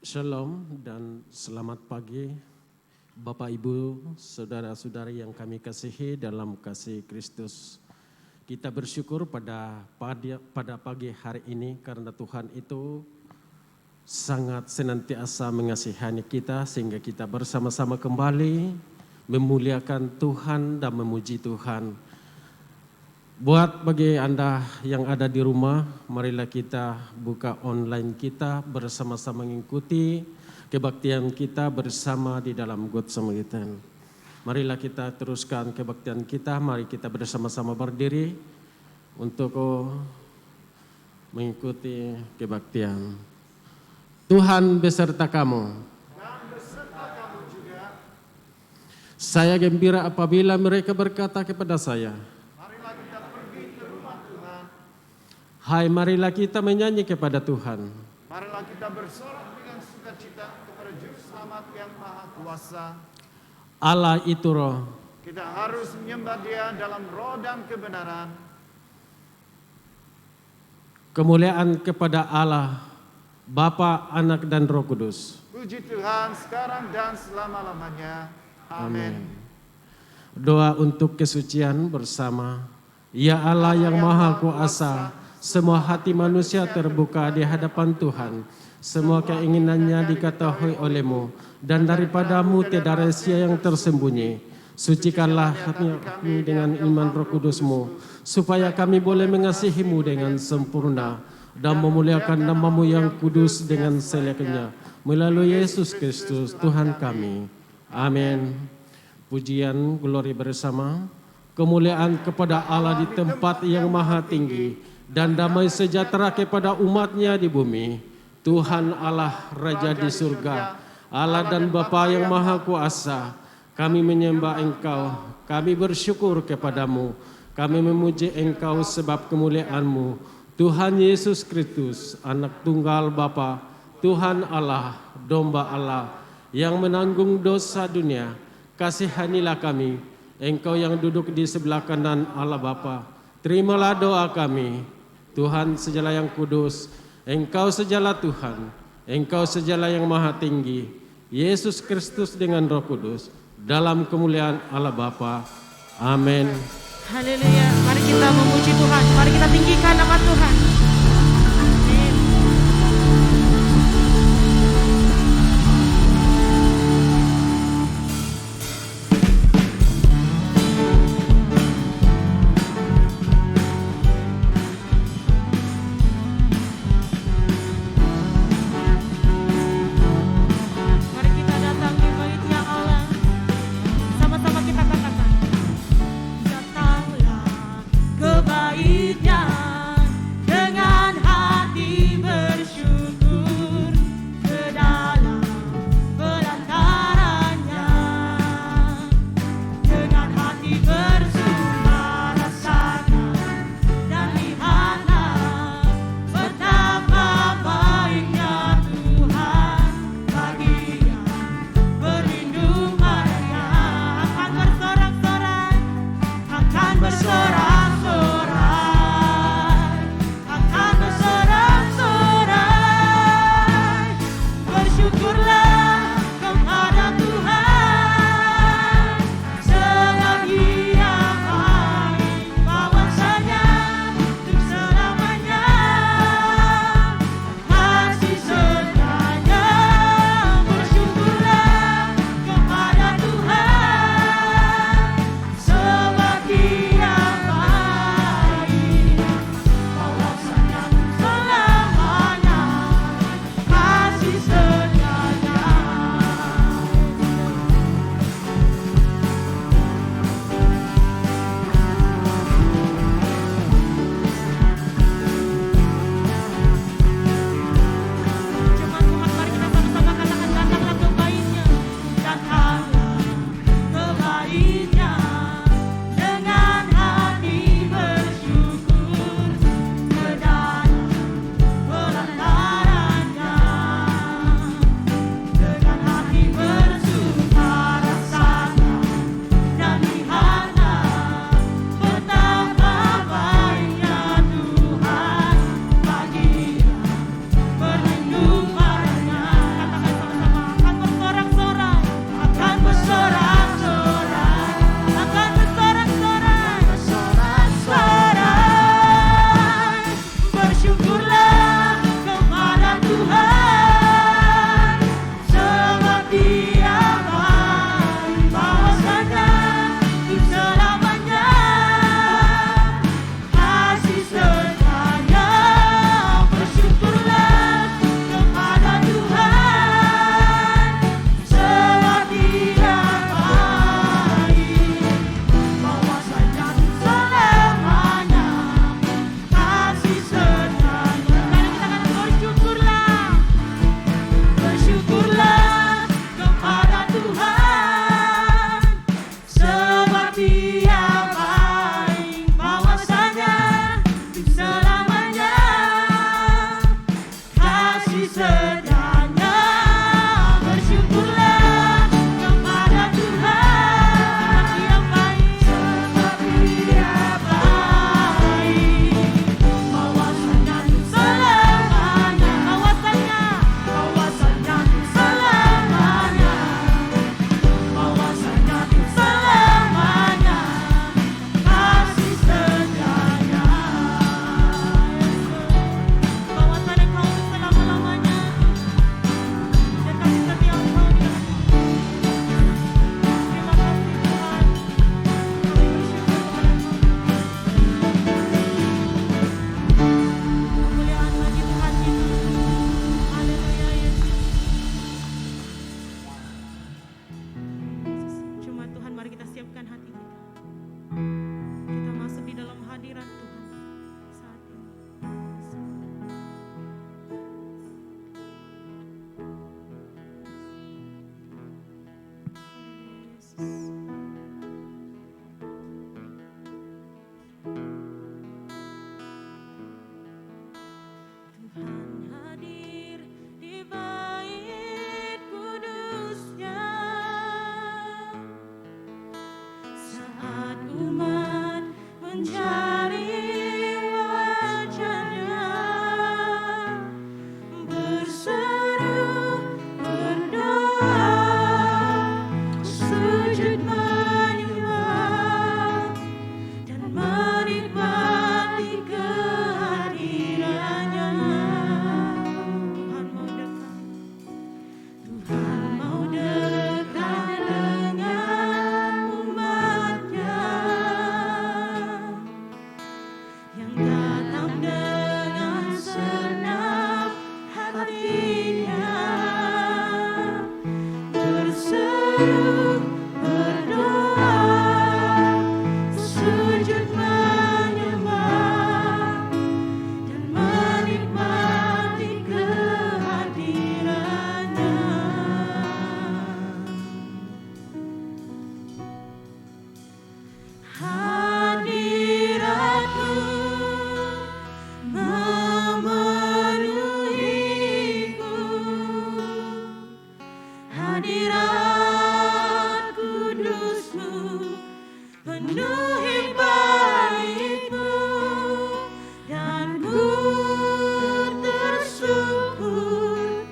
Shalom dan selamat pagi Bapak Ibu, saudara-saudari yang kami kasihi dalam kasih Kristus. Kita bersyukur pada pagi hari ini karena Tuhan itu sangat senantiasa mengasihani kita sehingga kita bersama-sama kembali memuliakan Tuhan dan memuji Tuhan. Buat bagi Anda yang ada di rumah, marilah kita buka online kita bersama-sama mengikuti kebaktian kita bersama di dalam God Samaritan. Marilah kita teruskan kebaktian kita, mari kita bersama-sama berdiri untuk mengikuti kebaktian. Tuhan beserta kamu. Dan beserta kamu juga. Saya gembira apabila mereka berkata kepada saya, Marilah kita pergi ke rumah Tuhan. hai, marilah kita menyanyi kepada Tuhan. Marilah kita bersorak dengan sukacita kepada Juru Selamat yang Maha Kuasa. Allah itu roh. Kita harus menyembah Dia dalam roh dan kebenaran. Kemuliaan kepada Allah, Bapa, Anak, dan Roh Kudus. Puji Tuhan sekarang dan selama-lamanya. Amin. Doa untuk kesucian bersama. Ya Allah yang Maha Kuasa, semua hati manusia terbuka di hadapan Tuhan. Semua keinginannya diketahui oleh-Mu, dan daripadamu tiada rahasia yang tersembunyi. Sucikanlah hati kami dengan iman Roh Kudus-Mu, supaya kami boleh mengasihi-Mu dengan sempurna dan memuliakan nama-Mu yang kudus dengan selainnya. Melalui Yesus Kristus Tuhan kami. Amin. Pujian glori bersama. Kemuliaan kepada Allah di tempat yang maha tinggi, dan damai sejahtera kepada umat-Nya di bumi. Tuhan Allah Raja di surga, Allah dan Bapa yang Maha Kuasa, kami menyembah Engkau, kami bersyukur kepadamu, kami memuji Engkau sebab kemuliaan-Mu. Tuhan Yesus Kristus, Anak Tunggal Bapa, Tuhan Allah, Domba Allah, yang menanggung dosa dunia, kasihanilah kami. Engkau yang duduk di sebelah kanan Allah Bapa, terimalah doa kami. Tuhan sejala yang kudus, Engkau sejala Tuhan, Engkau sejala yang maha tinggi, Yesus Kristus dengan Roh Kudus, dalam kemuliaan Allah Bapa. Amin. Haleluya. Mari kita memuji Tuhan. Mari kita tinggikan nama Tuhan. Amin. Mari kita datangi bait-Nya Allah. Sama-sama kita katakan. Datanglah ke bait-Nya. sedianya. Bersyukurlah kepada Tuhan yang baik, sebab Dia baik. Bawasannya untuk selamanya, bawasannya untuk selamanya, bawasannya untuk selamanya, kasih setianya. Bawasan Engkau untuk selama-lamanya, dan kasih setia Engkau di dalam hidup. Terima kasih Tuhan, kami bersyukur kepada Engkau. Kemuliaan bagi Tuhan kita. Haleluya Yesus. Cuma Tuhan, mari kita siapkan hati kita. Kita masuk di dalam hadirat Tuhan saat ini. Yesus. Tuhan hadir di bait kudus-Nya saat umat mencari wajah-Nya, berseru, berdoa, sujud menyembah, dan menikmati kehadiran-Nya. Tuhan mau dekat, Tuhan mau dekat dengan umat-Nya yang datang dengan senang hatinya, berseru, berdoa, sujud menyembah, dan menikmati kehadiran-Nya. Hadirat-Mu memenuhiku, hadirat kudus-Mu penuhi bait-Mu, dan ku tersungkur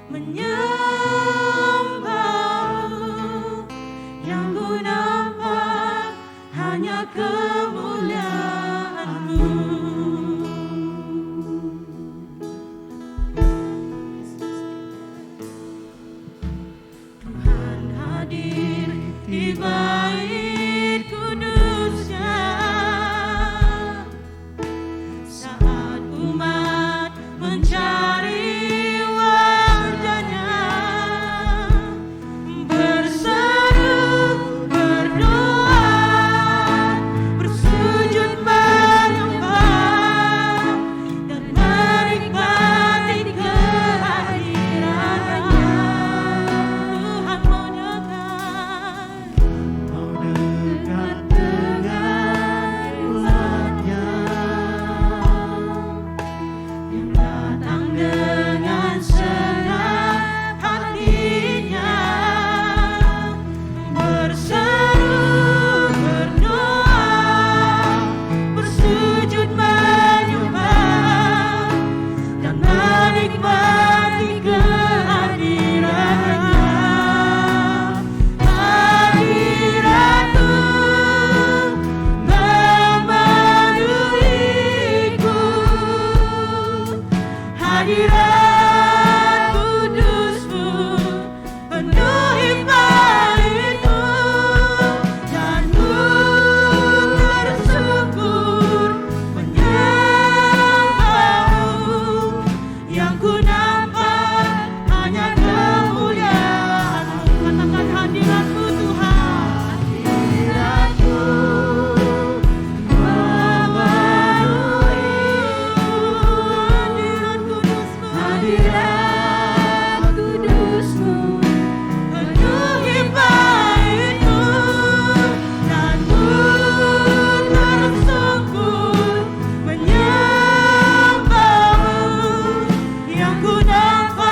menyembah-Mu. Yang ku nampak hanya kemuliaan-Mu. Tuhan hadir di bait kudus-Nya saat umat mencari wajah-Nya, berseru, berdoa, bersujud menyembah, dan menikmati kehadiran-Nya. Tuhan mau dekat dengan umat-Nya yang datang dengan senang hatinya, berseru, berdoa, bersujud menyembah, dan menikmati kehadiran-Nya. Hadirat-Mu memenuhiku, hadirat kudus-Mu penuhi bait-Mu, dan ku tersungkur menyembah-Mu. Yang ku nampak hanya kemuliaan-Mu. Katakan hadirat-Mu Tuhan. Hadirat-Mu memenuhiku, hadirat kudus-Mu penuhi bait-Mu, dan ku tersungkur menyembah-Mu. Yang ku nampak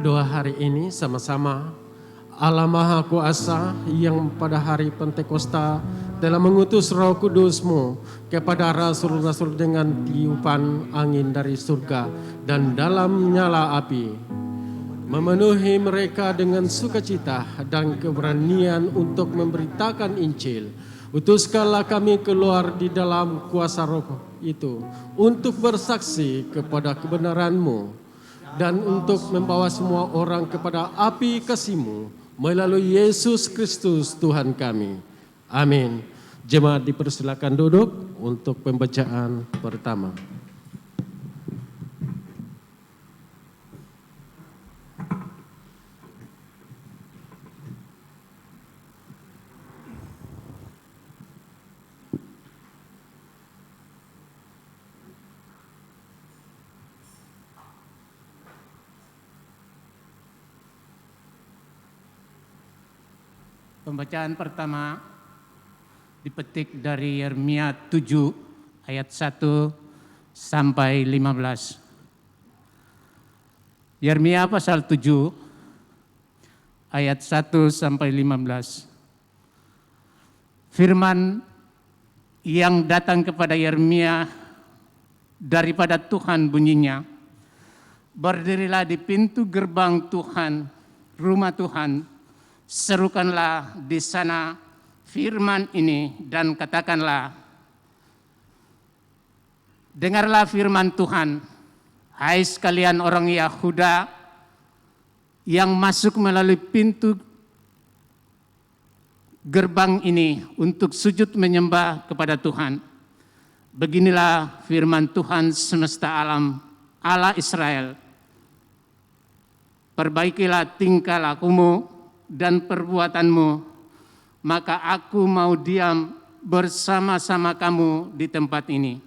Doa hari ini sama-sama. Allah Maha Kuasa yang pada hari Pentakosta telah mengutus Roh Kudus-Mu kepada rasul-rasul dengan tiupan angin dari surga dan dalam nyala api, memenuhi mereka dengan sukacita dan keberanian untuk memberitakan Injil. Utuskanlah kami keluar di dalam kuasa Roh itu untuk bersaksi kepada kebenaran-Mu dan untuk membawa semua orang kepada api kasih-Mu melalui Yesus Kristus Tuhan kami. Amin. Jemaat dipersilakan duduk untuk pembacaan pertama. Pembacaan pertama dipetik dari Yeremia 7 ayat 1 sampai 15. Yeremia pasal 7 ayat 1 sampai 15. Firman yang datang kepada Yeremia daripada Tuhan bunyinya, berdirilah di pintu gerbang Tuhan, rumah Tuhan, serukanlah di sana firman ini dan katakanlah, dengarlah firman Tuhan, hai sekalian orang Yahuda yang masuk melalui pintu gerbang ini untuk sujud menyembah kepada Tuhan. Beginilah firman Tuhan semesta alam, Allah Israel. Perbaikilah tingkah lakumu dan perbuatanmu, maka aku mau diam bersama-sama kamu di tempat ini.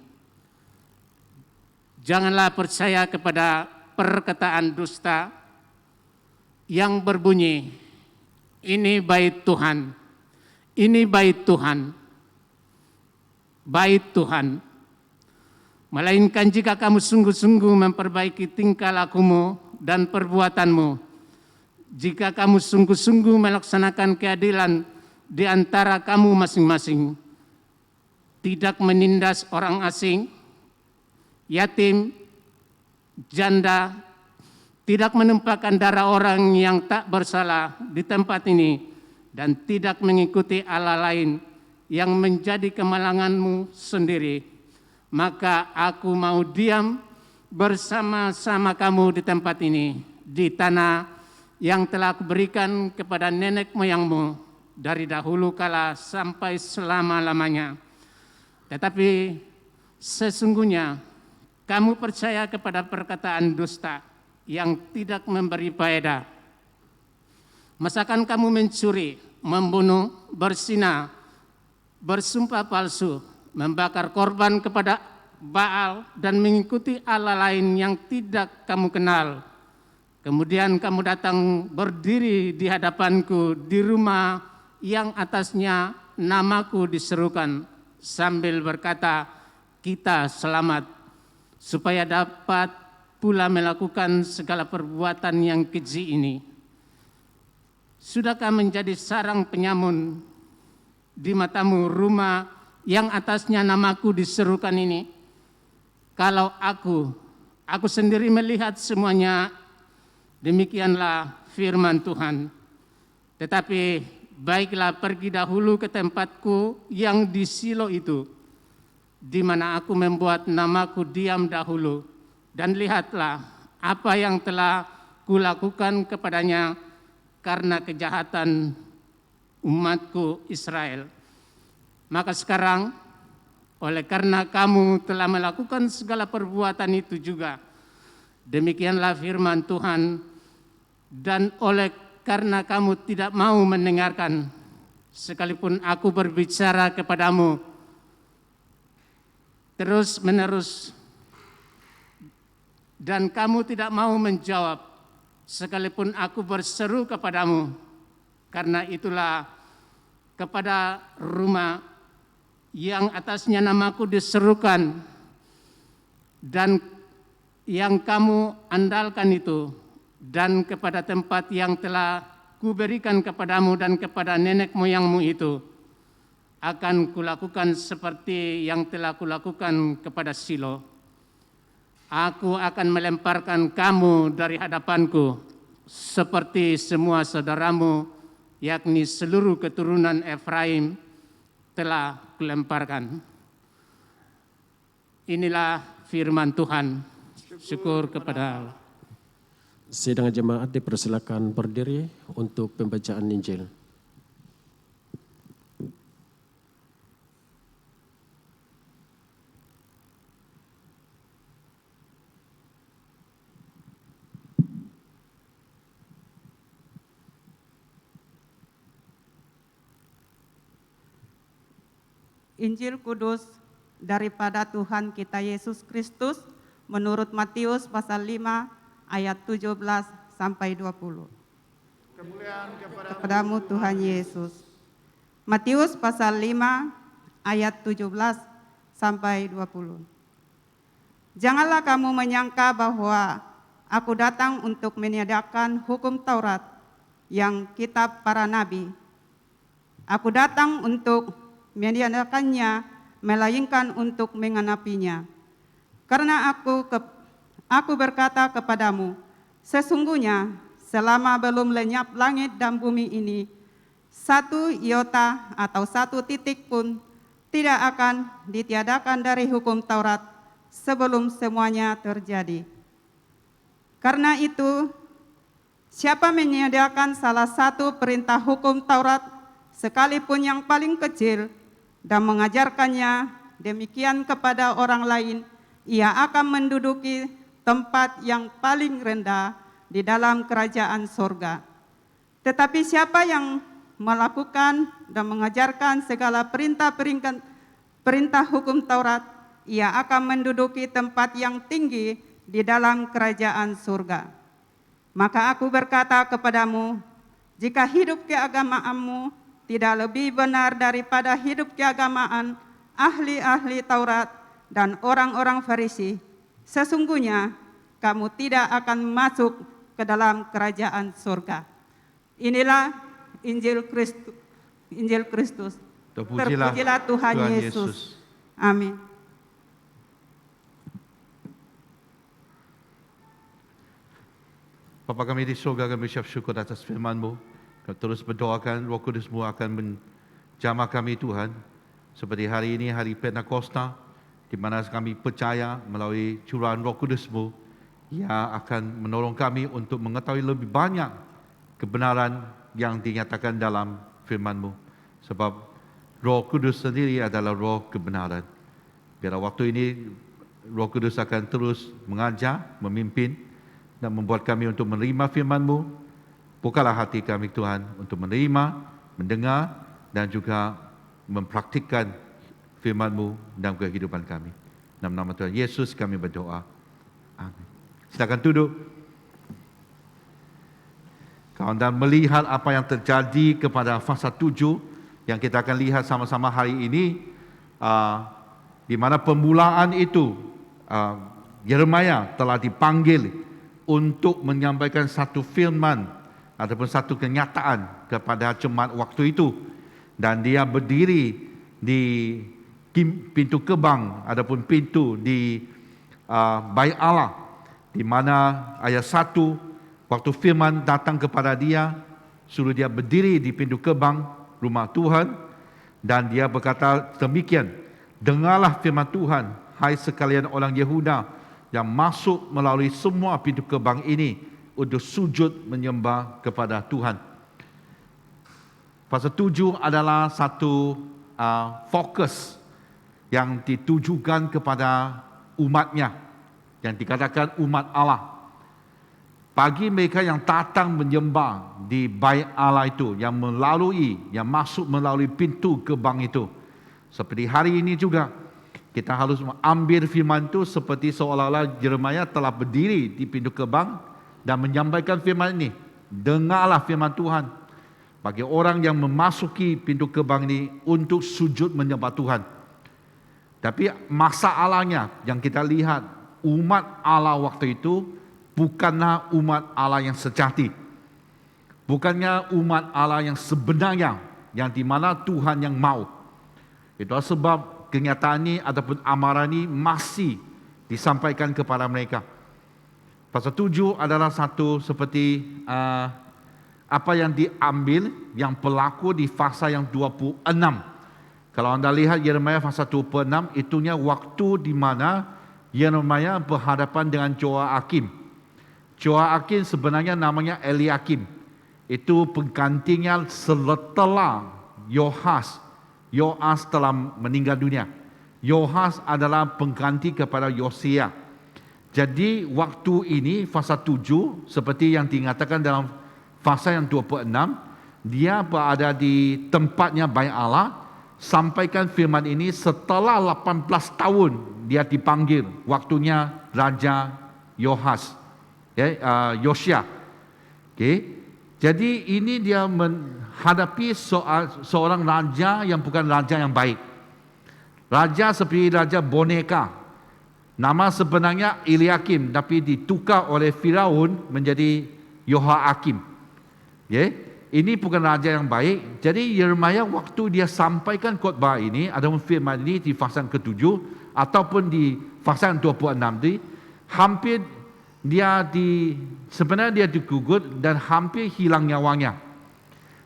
Janganlah percaya kepada perkataan dusta yang berbunyi, ini bait Tuhan, ini bait Tuhan, bait Tuhan. Melainkan jika kamu sungguh-sungguh memperbaiki tingkah lakumu dan perbuatanmu, jika kamu sungguh-sungguh melaksanakan keadilan di antara kamu masing-masing, tidak menindas orang asing, yatim, janda, tidak menumpahkan darah orang yang tak bersalah di tempat ini, dan tidak mengikuti Allah lain yang menjadi kemalanganmu sendiri, maka aku mau diam bersama-sama kamu di tempat ini, di tanah yang telah kuberikan kepada nenek moyangmu dari dahulu kala sampai selama-lamanya. Tetapi sesungguhnya kamu percaya kepada perkataan dusta yang tidak memberi faedah. Masakan kamu mencuri, membunuh, berzina, bersumpah palsu, membakar korban kepada Baal, dan mengikuti Allah lain yang tidak kamu kenal. Kemudian kamu datang berdiri di hadapanku di rumah yang atasnya namaku diserukan, sambil berkata, kita selamat, supaya dapat pula melakukan segala perbuatan yang keji ini. Sudahkah menjadi sarang penyamun di matamu rumah yang atasnya namaku diserukan ini? Kalau aku sendiri melihat semuanya, demikianlah firman Tuhan. Tetapi baiklah, pergi dahulu ke tempatku yang di Silo itu, di mana aku membuat namaku diam dahulu, dan lihatlah apa yang telah kulakukan kepadanya karena kejahatan umatku Israel. Maka sekarang, oleh karena kamu telah melakukan segala perbuatan itu juga, demikianlah firman Tuhan, dan oleh karena kamu tidak mau mendengarkan, sekalipun aku berbicara kepadamu terus menerus, dan kamu tidak mau menjawab, sekalipun aku berseru kepadamu, karena itulah kepada rumah yang atasnya namaku diserukan dan yang kamu andalkan itu, dan kepada tempat yang telah kuberikan kepadamu dan kepada nenek moyangmu itu, akan kulakukan seperti yang telah kulakukan kepada Silo. Aku akan melemparkan kamu dari hadapanku, seperti semua saudaramu, yakni seluruh keturunan Efraim, telah kulemparkan. Inilah firman Tuhan. Syukur kepada Allah. Sidang jemaat dipersilakan berdiri untuk pembacaan Injil. Injil Kudus daripada Tuhan kita Yesus Kristus menurut Matius pasal 5 ayat 17 sampai 20. Kemuliaan Kepadamu Tuhan Yesus. Matius pasal 5 ayat 17 sampai 20. Janganlah kamu menyangka bahwa aku datang untuk meniadakan hukum Taurat yang kitab para nabi. Aku datang untuk meniadakannya, melainkan untuk menggenapinya. Karena aku berkata kepadamu, sesungguhnya selama belum lenyap langit dan bumi ini, satu iota atau satu titik pun tidak akan ditiadakan dari hukum Taurat sebelum semuanya terjadi. Karena itu, siapa menyediakan salah satu perintah hukum Taurat, sekalipun yang paling kecil, dan mengajarkannya demikian kepada orang lain, ia akan menduduki tempat yang paling rendah di dalam kerajaan sorga. Tetapi siapa yang melakukan dan mengajarkan segala perintah hukum Taurat, ia akan menduduki tempat yang tinggi di dalam kerajaan surga. Maka aku berkata kepadamu, jika hidup keagamaanmu tidak lebih benar daripada hidup keagamaan ahli-ahli Taurat dan orang-orang Farisi, sesungguhnya kamu tidak akan masuk ke dalam kerajaan surga. Inilah Injil Kristus. Terpujilah Tuhan Yesus. Amin. Bapa kami di surga, kami ucap syukur atas firman-Mu. Kami terus berdoakan Roh Kudus-Mu akan menjamah kami Tuhan. Seperti hari ini, hari Pentakosta, di mana kami percaya melalui curahan Roh Kudus-Mu, Ia akan menolong kami untuk mengetahui lebih banyak kebenaran yang dinyatakan dalam firman-Mu. Sebab Roh Kudus sendiri adalah roh kebenaran. Biarlah waktu ini Roh Kudus akan terus mengajar, memimpin, dan membuat kami untuk menerima firman-Mu. Bukalah hati kami Tuhan untuk menerima, mendengar, dan juga mempraktikkan firman-Mu dalam kehidupan kami. Dalam nama Tuhan Yesus kami berdoa. Amin. Silakan duduk. Kalau anda melihat apa yang terjadi kepada fasa 7 yang kita akan lihat sama-sama hari ini, di mana permulaan itu Yeremia telah dipanggil untuk menyampaikan satu firman ataupun satu kenyataan kepada jemaat waktu itu, dan dia berdiri di pintu gerbang ataupun pintu di Bait Allah, di mana ayat 1, waktu firman datang kepada dia, suruh dia berdiri di pintu gerbang rumah Tuhan, dan dia berkata demikian, dengarlah firman Tuhan, hai sekalian orang Yehuda yang masuk melalui semua pintu gerbang ini untuk sujud menyembah kepada Tuhan. Pasal 7 adalah satu fokus yang ditujukan kepada umatnya, yang dikatakan umat Allah. Bagi mereka yang datang menyembah di Bait Allah itu, yang masuk melalui pintu gerbang itu. Seperti hari ini juga, kita harus mengambil firman itu seperti seolah-olah Yeremia telah berdiri di pintu gerbang dan menyampaikan firman ini. Dengarlah firman Tuhan bagi orang yang memasuki pintu gerbang ini untuk sujud menyembah Tuhan. Tapi masalahnya yang kita lihat, umat Allah waktu itu bukanlah umat Allah yang sejati. Bukannya umat Allah yang sebenarnya, yang di mana Tuhan yang mau. Itulah sebab kenyataan ini ataupun amaran ini masih disampaikan kepada mereka. Pasal 7 adalah satu seperti apa yang diambil, yang berlaku di fasa yang 26. Kalau anda lihat Yeremia fasa 26, itunya waktu di mana Yeremia berhadapan dengan Joakim. Joakim sebenarnya namanya Eliakim. Itu penggantinya setelah Yoas telah meninggal dunia. Yoas adalah pengganti kepada Yosia. Jadi waktu ini fasa 7 seperti yang dinyatakan dalam fasa yang 26, dia berada di tempatnya Bait Allah, sampaikan firman ini setelah 18 tahun dia dipanggil, waktunya Raja Yoas. Yosia. Jadi ini dia menghadapi seorang raja yang bukan raja yang baik. Raja seperti raja boneka. Nama sebenarnya Eliakim, tapi ditukar oleh Firaun menjadi Yoakim. Ini bukan raja yang baik. Jadi Yeremia waktu dia sampaikan khotbah ini, ada firman ini di fasa ke-7 ataupun di fasa 26 ini, hampir sebenarnya dia digugut dan hampir hilang nyawanya.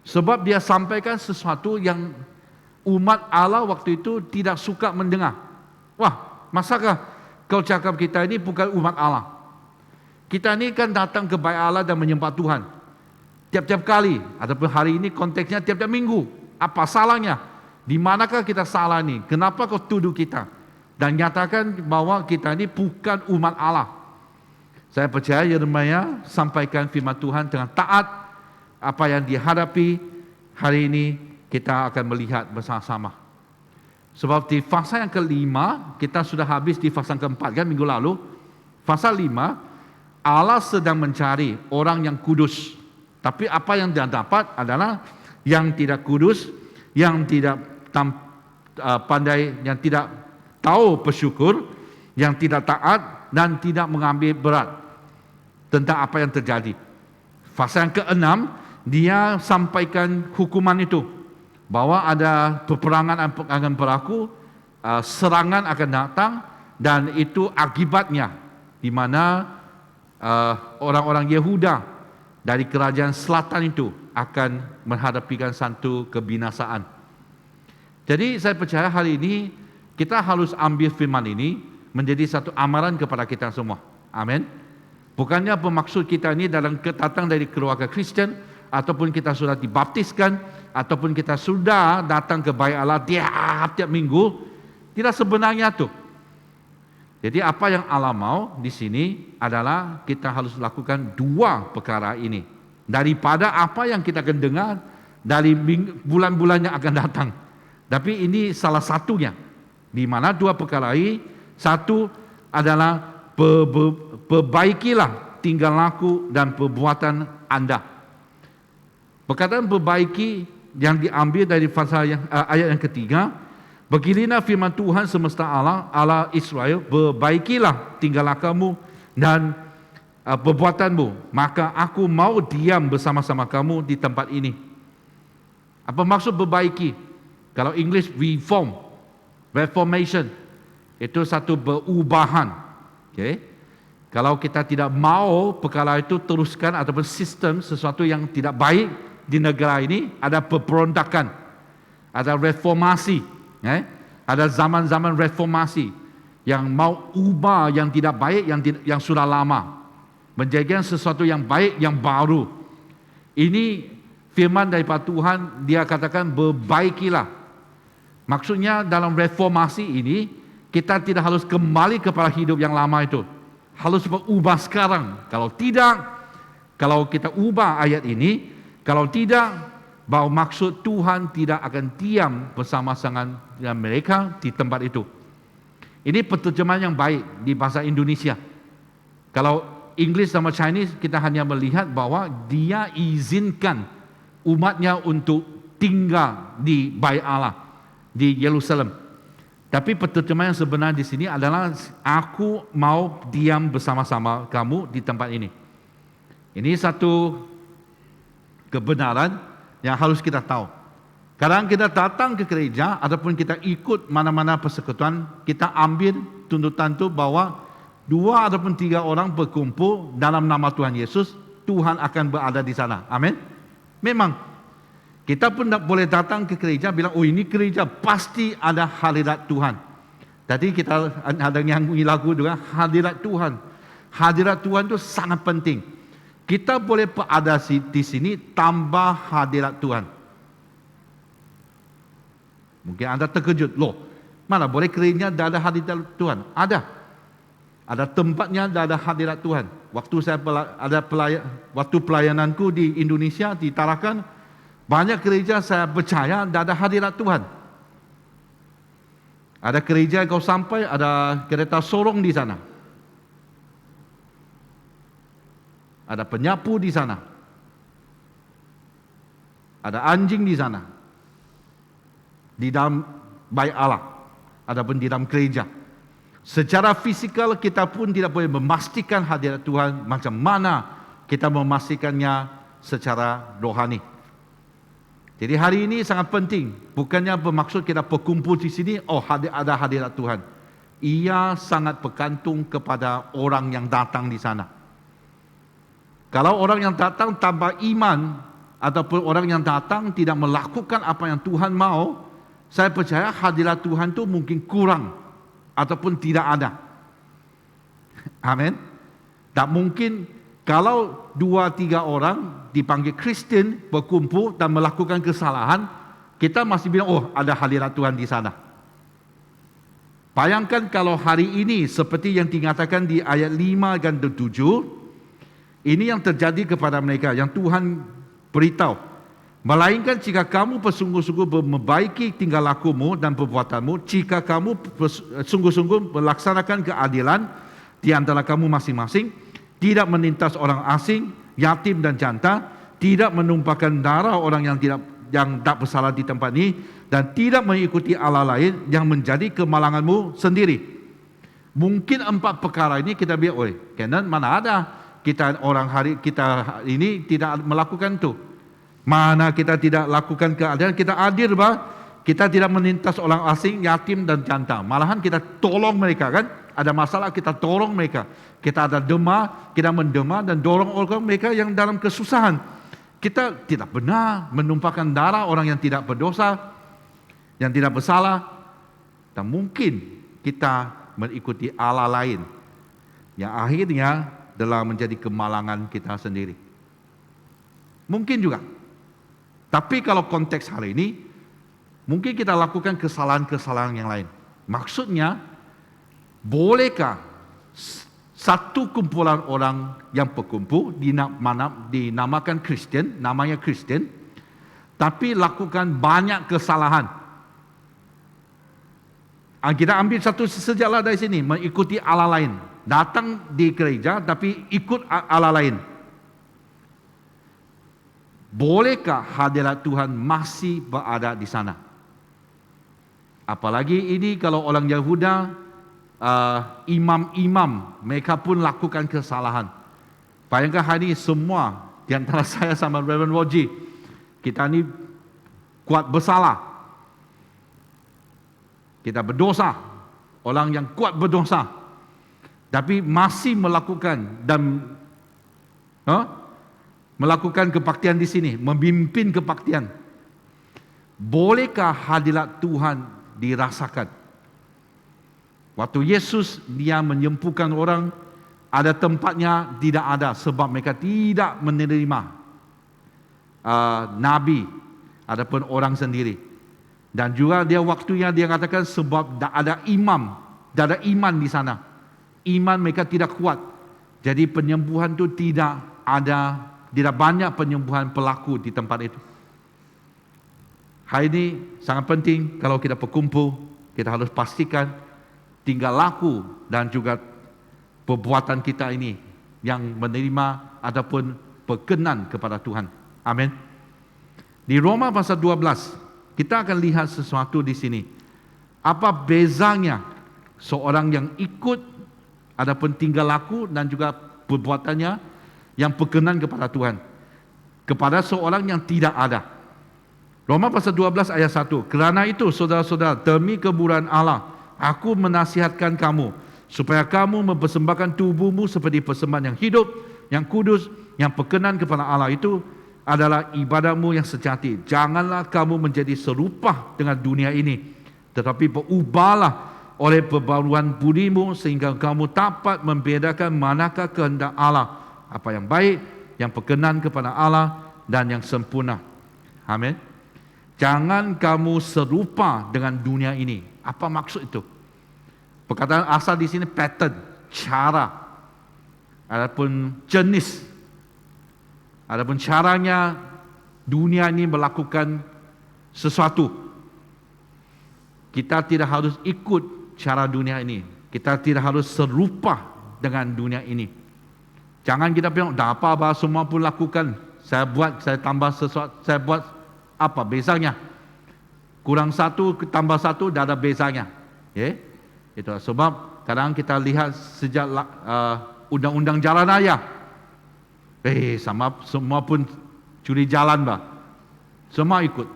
Sebab dia sampaikan sesuatu yang umat Allah waktu itu tidak suka mendengar. Wah, masakah kau cakap kita ini bukan umat Allah? Kita ini kan datang ke Bait Allah dan menyembah Tuhan tiap-tiap kali, ataupun hari ini konteksnya tiap-tiap minggu. Apa salahnya? Di manakah kita salah nih? Kenapa kau tuduh kita? Dan nyatakan bahwa kita ini bukan umat Allah. Saya percaya Yeremia sampaikan firman Tuhan dengan taat. Apa yang dihadapi hari ini kita akan melihat bersama-sama. Sebab di fasa yang kelima, kita sudah habis di fasa keempat kan minggu lalu. Fasa 5, Allah sedang mencari orang yang kudus. Tapi apa yang dia dapat adalah yang tidak kudus, yang tidak pandai, yang tidak tahu bersyukur, yang tidak taat dan tidak mengambil berat tentang apa yang terjadi. Fasa yang ke-6, dia sampaikan hukuman itu, bahwa ada peperangan akan berlaku, serangan akan datang, dan itu akibatnya di mana orang-orang Yehuda dari kerajaan selatan itu akan menghadapikan satu kebinasaan. Jadi saya percaya hari ini kita harus ambil firman ini menjadi satu amaran kepada kita semua. Amin. Bukannya bermaksud kita ini dalam datang dari keluarga Kristen, ataupun kita sudah dibaptiskan, ataupun kita sudah datang ke Bait Allah tiap minggu. Tidak sebenarnya tuh. Jadi apa yang Allah mau di sini adalah kita harus lakukan dua perkara ini. Daripada apa yang kita akan dengar dari bulan-bulan yang akan datang. Tapi ini salah satunya. Di mana dua perkara ini, satu adalah perbaikilah tingkah laku dan perbuatan Anda. Perkataan perbaiki yang diambil dari ayat yang ketiga, beginilah firman Tuhan semesta Allah Israel, perbaikilah tingkah lakumu dan perbuatanmu, maka aku mau diam bersama-sama kamu di tempat ini. Apa maksud perbaiki? Kalau English reformation, itu satu perubahan. Okay? Kalau kita tidak mau perkara itu teruskan ataupun sistem sesuatu yang tidak baik di negara ini, ada pemberontakan, ada reformasi, ada zaman-zaman reformasi yang mau ubah yang tidak baik, yang sudah lama, menjadikan sesuatu yang baik, yang baru. Ini firman daripada Tuhan, dia katakan berbaikilah. Maksudnya dalam reformasi ini, kita tidak harus kembali kepada hidup yang lama itu. Harus berubah sekarang. Kalau tidak, kalau kita ubah ayat ini, kalau tidak, bahwa maksud Tuhan tidak akan diam bersama-sama mereka di tempat itu. Ini penerjemahan yang baik di bahasa Indonesia. Kalau English sama Chinese, kita hanya melihat bahwa dia izinkan umatnya untuk tinggal di Bait Allah, di Yerusalem. Tapi penerjemahan yang sebenar di sini adalah aku mau diam bersama-sama kamu di tempat ini. Ini satu kebenaran yang harus kita tahu. Kadang kita datang ke gereja ataupun kita ikut mana-mana persekutuan, kita ambil tuntutan itu bahwa 2 ataupun 3 orang berkumpul dalam nama Tuhan Yesus, Tuhan akan berada di sana. Amin. Memang kita pun tak boleh datang ke gereja bilang, oh ini gereja pasti ada hadirat Tuhan. Tadi kita ada nyanyi lagu juga, hadirat Tuhan. Hadirat Tuhan itu sangat penting. Kita boleh berada di sini tanpa hadirat Tuhan. Mungkin Anda terkejut, loh mana boleh gereja tidak ada hadirat Tuhan? Ada. Ada tempatnya tidak ada hadirat Tuhan. Waktu saya waktu pelayananku di Indonesia, di Tarakan, banyak gereja saya percaya tidak ada hadirat Tuhan. Ada gereja kau sampai ada kereta sorong di sana. Ada penyapu di sana. Ada anjing di sana. Di dalam Bait Allah. Adapun di dalam gereja. Secara fisikal kita pun tidak boleh memastikan hadirat Tuhan. Macam mana kita memastikannya secara rohani. Jadi hari ini sangat penting. Bukannya bermaksud kita berkumpul di sini, oh ada hadirat Tuhan. Ia sangat bergantung kepada orang yang datang di sana. Kalau orang yang datang tanpa iman, ataupun orang yang datang tidak melakukan apa yang Tuhan mau, saya percaya hadirat Tuhan itu mungkin kurang, ataupun tidak ada. Amin. Tak mungkin kalau 2-3 orang dipanggil Kristen berkumpul dan melakukan kesalahan, kita masih bilang, oh ada hadirat Tuhan di sana. Bayangkan kalau hari ini seperti yang dinyatakan di ayat 5 dan 7, ini yang terjadi kepada mereka, yang Tuhan beritahu. Melainkan jika kamu bersungguh-sungguh membaiki tingkah lakumu dan perbuatanmu, jika kamu sungguh-sungguh melaksanakan keadilan di antara kamu masing-masing, tidak menindas orang asing, yatim dan janda, tidak menumpahkan darah orang yang tak bersalah di tempat ini, dan tidak mengikuti Allah lain yang menjadi kemalanganmu sendiri. Mungkin 4 perkara ini kita bilang, oi, Kenan mana ada kita ini tidak melakukan itu. Mana kita tidak lakukan keadilan, kita adil bah, kita tidak menindas orang asing, yatim dan janda. Malahan kita tolong mereka kan, ada masalah kita tolong mereka. Kita ada demam, kita mendemam dan dorong orang mereka yang dalam kesusahan. Kita tidak benar menumpahkan darah orang yang tidak berdosa, yang tidak bersalah. Dan mungkin kita mengikuti Allah lain yang akhirnya telah menjadi kemalangan kita sendiri. Mungkin juga. Tapi kalau konteks hari ini, mungkin kita lakukan kesalahan-kesalahan yang lain. Maksudnya, bolehkah satu kumpulan orang yang berkumpul dinamakan Kristen, namanya Kristen, tapi lakukan banyak kesalahan. Kita ambil satu sejarah dari sini, mengikuti Allah lain. Datang di gereja tapi ikut Allah lain. Bolehkah hadirat Tuhan masih berada di sana? Apalagi ini kalau orang Yahuda, imam-imam, mereka pun lakukan kesalahan. Bayangkan hari ini semua, di antara saya sama Reverend Roji, kita ni kuat bersalah. Kita berdosa. Orang yang kuat berdosa. Tapi masih melakukan dan melakukan kebaktian di sini, memimpin kebaktian. Bolehkah hadirat Tuhan dirasakan? Waktu Yesus dia menyembuhkan orang, ada tempatnya tidak ada sebab mereka tidak menerima nabi ataupun orang sendiri. Dan juga dia waktunya dia katakan sebab tak ada imam, tak ada iman di sana. Iman mereka tidak kuat. Jadi penyembuhan itu tidak ada, tidak banyak penyembuhan pelaku di tempat itu. Hari ini sangat penting kalau kita berkumpul, kita harus pastikan tinggal laku dan juga perbuatan kita ini yang menerima ataupun berkenan kepada Tuhan. Amin. Di Roma pasal 12, kita akan lihat sesuatu di sini. Apa bezanya seorang yang ikut ataupun tinggal laku dan juga perbuatannya yang berkenan kepada Tuhan kepada seorang yang tidak ada. Roma pasal 12 ayat 1. Kerana itu saudara-saudara, demi kemuliaan Allah, aku menasihatkan kamu supaya kamu mempersembahkan tubuhmu seperti persembahan yang hidup, yang kudus, yang berkenan kepada Allah. Itu adalah ibadahmu yang sejati. Janganlah kamu menjadi serupa dengan dunia ini, tetapi berubahlah oleh perbaruan budimu sehingga kamu dapat membedakan manakah kehendak Allah, apa yang baik, yang berkenan kepada Allah dan yang sempurna. Amin. Jangan kamu serupa dengan dunia ini. Apa maksud itu? Perkataan asal di sini pattern, cara, ataupun jenis, ataupun caranya dunia ini melakukan sesuatu. Kita tidak harus ikut cara dunia ini. Kita tidak harus serupa dengan dunia ini. Jangan kita bilang, dah apa-apa semua pun lakukan. Saya buat, saya tambah sesuatu, saya buat apa bezanya? Kurang satu tambah satu, dah ada bezanya. Okay? Itu sebab kadang kita lihat sejak undang-undang jalan raya, sama semua pun curi jalan bah, semua ikut.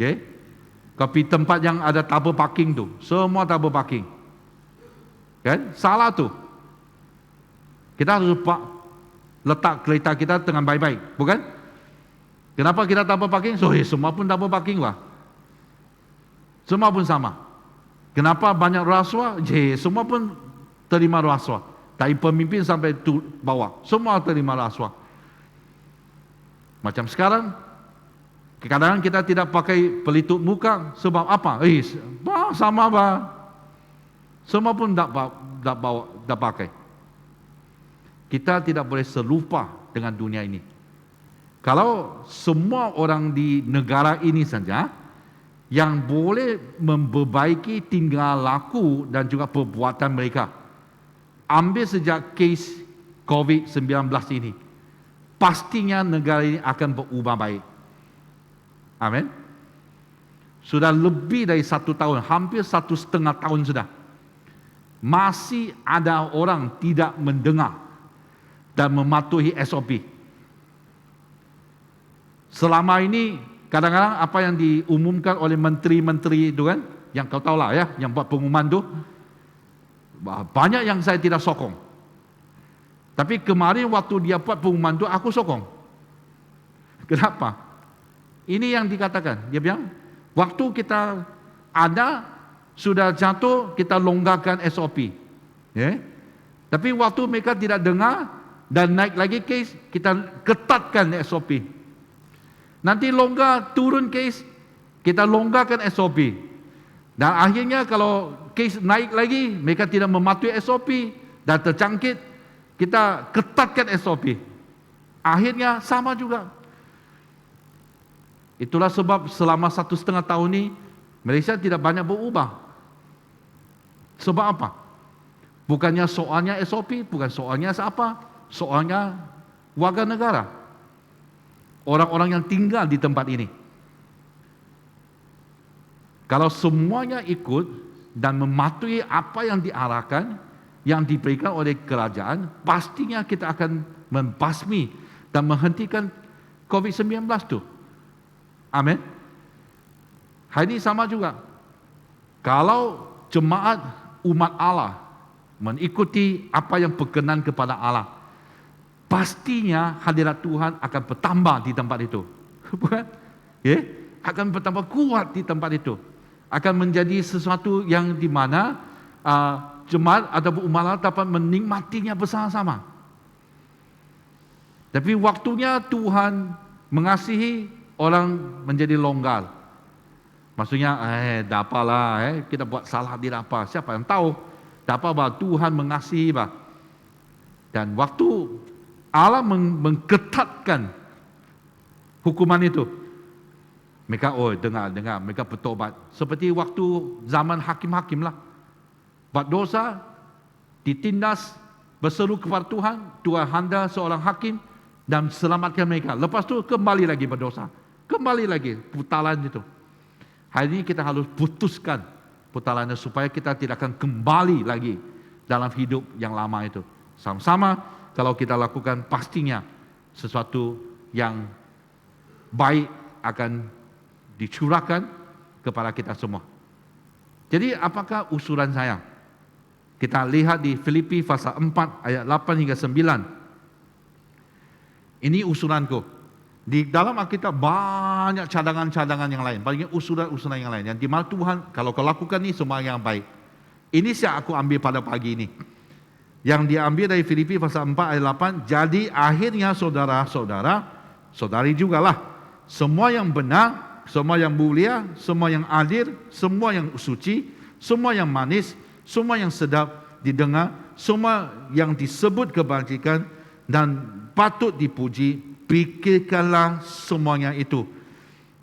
Okay? Tapi tempat yang ada tabur parking tu, semua tabur parking. Kan? Salah tu. Kita harus letak kereta kita dengan baik-baik, bukan? Kenapa kita tabur parking? Semua pun tabur parking lah. Semua pun sama. Kenapa banyak rasuah? Semua pun terima rasuah. Dari pemimpin sampai bawah, semua terima rasuah. Macam sekarang, kadang-kadang kita tidak pakai pelitup muka sebab apa? Sama bah. Semua pun tak pakai. Kita tidak boleh serupa dengan dunia ini. Kalau semua orang di negara ini saja yang boleh memperbaiki tingkah laku dan juga perbuatan mereka, ambil sejak kes COVID-19 ini, pastinya negara ini akan berubah baik. Amin. Sudah lebih dari 1 tahun, hampir 1,5 tahun sudah, masih ada orang tidak mendengar dan mematuhi SOP. Selama ini kadang-kadang apa yang diumumkan oleh menteri-menteri itu kan, yang kau tahu lah ya, yang buat pengumuman tu, banyak yang saya tidak sokong. Tapi kemarin waktu dia buat pengumuman tu, aku sokong. Kenapa? Ini yang dikatakan, dia bilang, waktu kita ada, sudah jatuh, kita longgarkan SOP. Tapi waktu mereka tidak dengar, dan naik lagi kes, kita ketatkan SOP. Nanti longgar, turun kes, kita longgarkan SOP. Dan akhirnya kalau kes naik lagi, mereka tidak mematuhi SOP dan terjangkit, kita ketatkan SOP. Akhirnya sama juga. Itulah sebab selama 1,5 tahun ini, Malaysia tidak banyak berubah. Sebab apa? Bukannya soalnya SOP, bukan soalnya apa? Soalnya warga negara. Orang-orang yang tinggal di tempat ini. Kalau semuanya ikut dan mematuhi apa yang diarahkan, yang diberikan oleh kerajaan, pastinya kita akan membasmi dan menghentikan COVID-19 itu. Amin. Hari ini sama juga. Kalau jemaat umat Allah mengikuti apa yang berkenan kepada Allah, pastinya hadirat Tuhan akan bertambah di tempat itu. Bukan? Ya? Akan bertambah kuat di tempat itu. Akan menjadi sesuatu yang di mana jemaat atau umat Allah dapat menikmatinya bersama-sama. Tapi waktunya Tuhan mengasihi orang menjadi longgar. Maksudnya, dah apalah, kita buat salah dia apa. Siapa yang tahu? Dah apa bah, Tuhan mengasihi bah. Dan waktu Allah mengketatkan hukuman itu, mereka dengar, mereka bertobat. Seperti waktu zaman hakim-hakim lah. Buat dosa, ditindas, berseru kepada Tuhan, Tuhan handa seorang hakim dan selamatkan mereka. Lepas tu kembali lagi berdosa. Kembali lagi putaran itu. Hari ini kita harus putuskan putarannya supaya kita tidak akan kembali lagi dalam hidup yang lama itu. Sama-sama kalau kita lakukan pastinya sesuatu yang baik akan dicurahkan kepada kita semua. Jadi apakah usulan saya? Kita lihat di Filipi pasal 4 ayat 8 hingga 9. Ini usulanku. Di dalam Alkitab banyak cadangan-cadangan yang lain, banyak usulan-usulan yang lain. Yang di mana Tuhan, kalau kau lakukan ini semua yang baik. Ini yang aku ambil pada pagi ini. Yang diambil dari Filipi pasal 4 ayat 8. Jadi akhirnya saudara-saudara, saudari jugalah, semua yang benar, semua yang mulia, semua yang adil, semua yang suci, semua yang manis, semua yang sedap didengar, semua yang disebut kebajikan dan patut dipuji, pikirkanlah semuanya itu.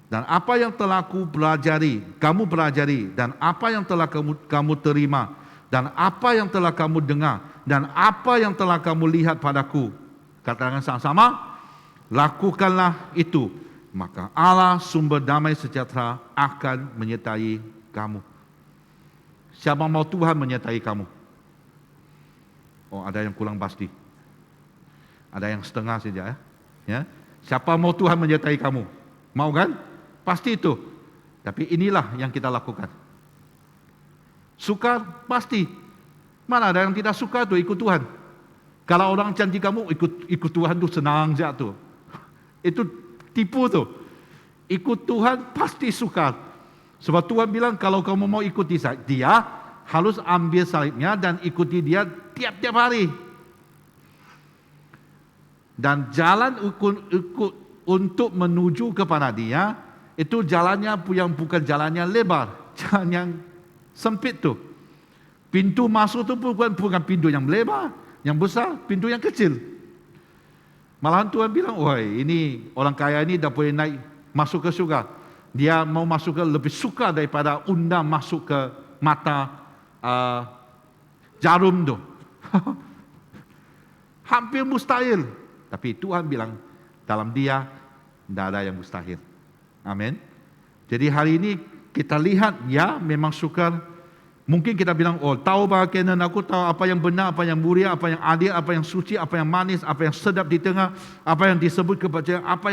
Dan apa yang telah kamu pelajari, dan apa yang telah kamu terima, dan apa yang telah kamu dengar, dan apa yang telah kamu lihat padaku, katakan sama-sama, lakukanlah itu. Maka Allah sumber damai sejahtera akan menyertai kamu. Siapa mau Tuhan menyertai kamu? Oh, ada yang kurang pasti. Ada yang setengah saja ya. Ya, siapa mau Tuhan menyertai kamu? Mau kan? Pasti itu. Tapi inilah yang kita lakukan. Suka pasti. Mana ada yang tidak suka tuh ikut Tuhan? Kalau orang janji kamu ikut Tuhan tuh senang saja tuh. Itu tipu tuh. Ikut Tuhan pasti suka. Sebab Tuhan bilang kalau kamu mau ikuti dia, harus ambil salibnya dan ikuti dia tiap-tiap hari. Dan jalan untuk menuju kepada dia, itu jalannya yang bukan jalannya lebar, jalan yang sempit tu. Pintu masuk tu bukan pintu yang lebar, yang besar, pintu yang kecil. Malahan Tuhan bilang, woi ini orang kaya ini dah boleh naik masuk ke surga. Dia mau masuk ke lebih suka daripada undang masuk ke mata jarum tu. Hampir mustahil. Tapi Tuhan bilang, dalam dia tidak ada yang mustahil. Amin. Jadi hari ini kita lihat, ya memang sukar. Mungkin kita bilang, oh tahu bagaimana aku tahu apa yang benar, apa yang mulia, apa yang adil, apa yang suci, apa yang manis, apa yang sedap di tengah, apa yang disebut kebajikan, apa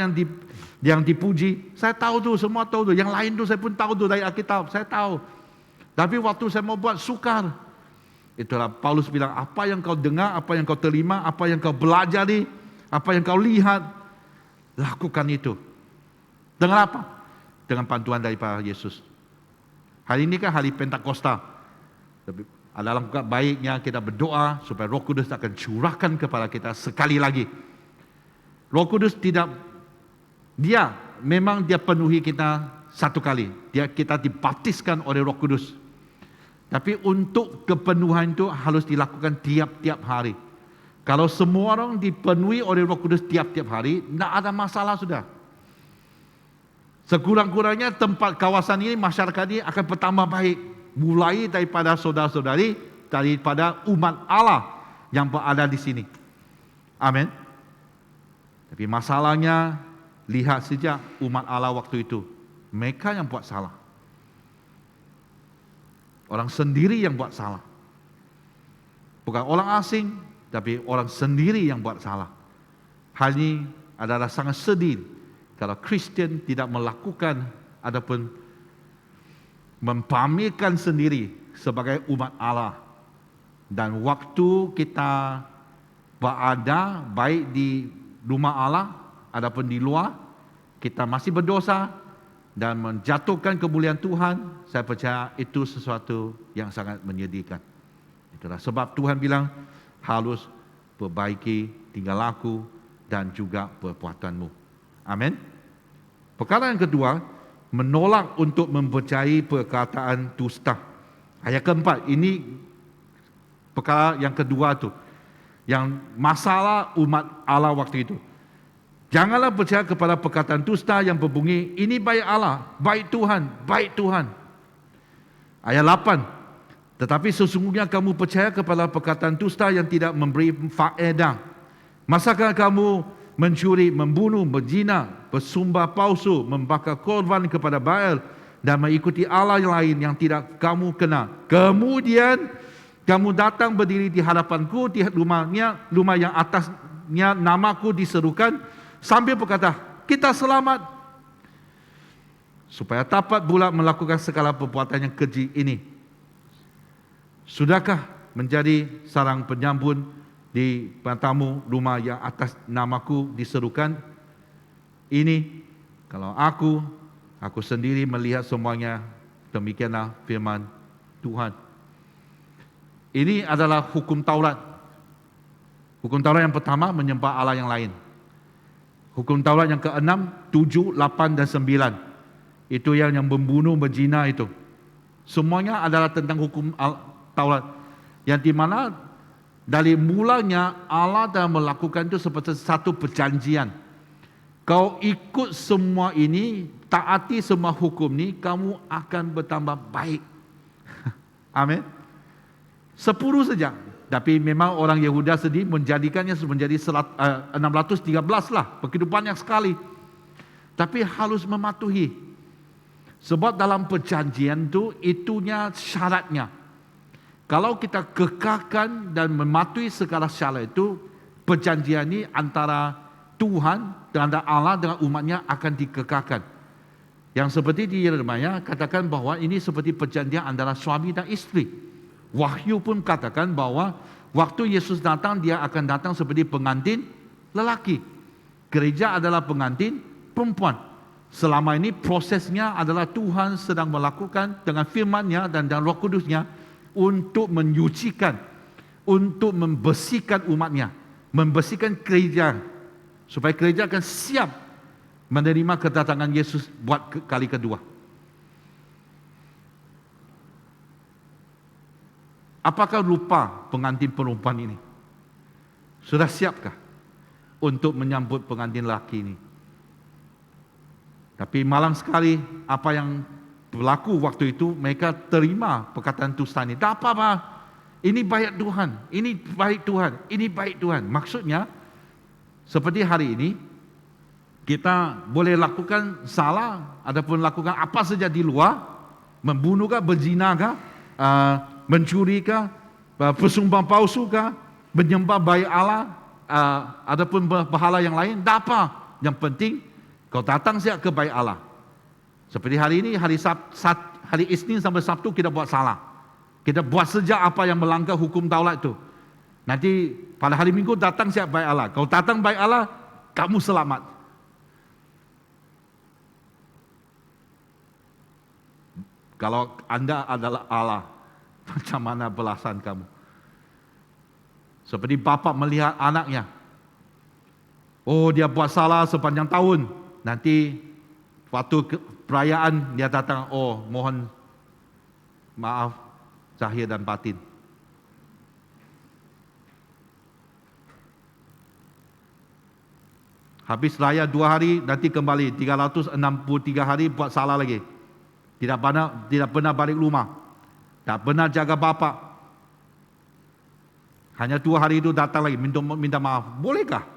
yang dipuji. Saya tahu tu, semua tahu tu. Yang lain tu saya pun tahu tu dari Alkitab, saya tahu. Tapi waktu saya mau buat sukar. Itulah Paulus bilang, apa yang kau dengar, apa yang kau terima, apa yang kau belajari, apa yang kau lihat, lakukan itu. Dengan apa? Dengan bantuan daripada Yesus. Hari ini kan hari Pentakosta. Dalam baiknya kita berdoa supaya Roh Kudus akan curahkan kepada kita sekali lagi. Roh Kudus dia memang penuhi kita satu kali. Kita dibaptiskan oleh Roh Kudus. Tapi untuk kepenuhan itu harus dilakukan tiap-tiap hari. Kalau semua orang dipenuhi oleh Roh Kudus tiap-tiap hari, tidak ada masalah sudah. Sekurang-kurangnya tempat kawasan ini, masyarakat ini akan bertambah baik. mulai daripada saudara-saudari, daripada umat Allah yang berada di sini. Amin. Tapi masalahnya, lihat saja umat Allah waktu itu. Mereka yang buat salah. Orang sendiri yang buat salah. Bukan orang asing, tapi orang sendiri yang buat salah. Hal ini adalah sangat sedih kalau Kristian tidak melakukan ataupun mempamerkan sendiri sebagai umat Allah. Dan waktu kita berada baik di rumah Allah ataupun di luar, kita masih berdosa dan menjatuhkan kemuliaan Tuhan, saya percaya itu sesuatu yang sangat menyedihkan. Itulah sebab Tuhan bilang harus perbaiki tingkah laku dan juga perbuatanmu. Amin. Perkara yang kedua, menolak untuk mempercayai perkataan dusta. Ayat keempat, ini perkara yang kedua tu, yang masalah umat Allah waktu itu. Janganlah percaya kepada perkataan dusta yang berbunyi, ini baik Allah, baik Tuhan, baik Tuhan. Ayat 8, tetapi sesungguhnya kamu percaya kepada perkataan dusta yang tidak memberi faedah. Masakah kamu mencuri, membunuh, berzina, bersumpah palsu, membakar korban kepada Baal dan mengikuti Allah yang lain yang tidak kamu kenal. Kemudian kamu datang berdiri di hadapanku di rumah yang atasnya namaku diserukan sambil berkata, kita selamat. Supaya dapat pula melakukan segala perbuatan yang keji ini. Sudahkah menjadi sarang penyambut di matamu rumah yang atas namaku diserukan? Ini kalau aku sendiri melihat semuanya, demikianlah firman Tuhan. Ini adalah hukum Taurat. Hukum Taurat yang pertama, menyembah Allah yang lain. Hukum Taurat yang ke-6, 7, 8 dan 9. Itu yang membunuh, berzina itu. Semuanya adalah tentang hukum Taurat. Yang di mana dari mulanya Allah dah melakukan itu seperti satu perjanjian. Kau ikut semua ini, taati semua hukum ini, kamu akan bertambah baik. Amin. 10 saja. Tapi memang orang Yehuda sendiri menjadikannya menjadi 613 lah. Begitu banyak sekali. Tapi harus mematuhi. Sebab dalam perjanjian itu, itunya syaratnya. Kalau kita kekalkan dan mematuhi segala syarat itu, perjanjian ini antara Tuhan dan Allah dengan umatnya akan dikekalkan. Yang seperti di Yeremia katakan bahwa ini seperti perjanjian antara suami dan isteri. Wahyu pun katakan bahwa waktu Yesus datang, dia akan datang seperti pengantin lelaki. Gereja adalah pengantin perempuan. Selama ini prosesnya adalah Tuhan sedang melakukan dengan firman-Nya dan Roh Kudus-Nya untuk menyucikan, untuk membersihkan umatnya, membersihkan gereja, supaya gereja akan siap menerima kedatangan Yesus buat kali kedua. Apakah lupa pengantin perempuan ini? Sudah siapkah untuk menyambut pengantin laki ini? Tapi malang sekali apa yang berlaku waktu itu, mereka terima perkataan dusta ini. Tak apa-apa, ini baik Tuhan, ini baik Tuhan, ini baik Tuhan. Maksudnya, seperti hari ini, kita boleh lakukan salah, ataupun lakukan apa saja di luar, membunuhkah, berzinakah, mencurikah, bersumpah palsukah, menyembah baik Allah, ataupun berhala yang lain, tak apa. Yang penting, kau datang siap ke baik Allah. Seperti hari ini, hari Isnin sampai Sabtu kita buat salah. Kita buat saja apa yang melanggar hukum Taurat itu. Nanti pada hari Minggu datang siap baik Allah. Kau datang baik Allah, kamu selamat. Kalau Anda adalah Allah, macam mana belasan kamu? Seperti bapa melihat anaknya. Oh, dia buat salah sepanjang tahun. Nanti waktu perayaan dia datang, oh mohon maaf zahir dan batin. Habis raya 2 hari, nanti kembali 363 hari buat salah lagi. Tidak pernah balik rumah. tak pernah jaga bapa. Hanya 2 hari itu datang lagi minta maaf. Bolehkah?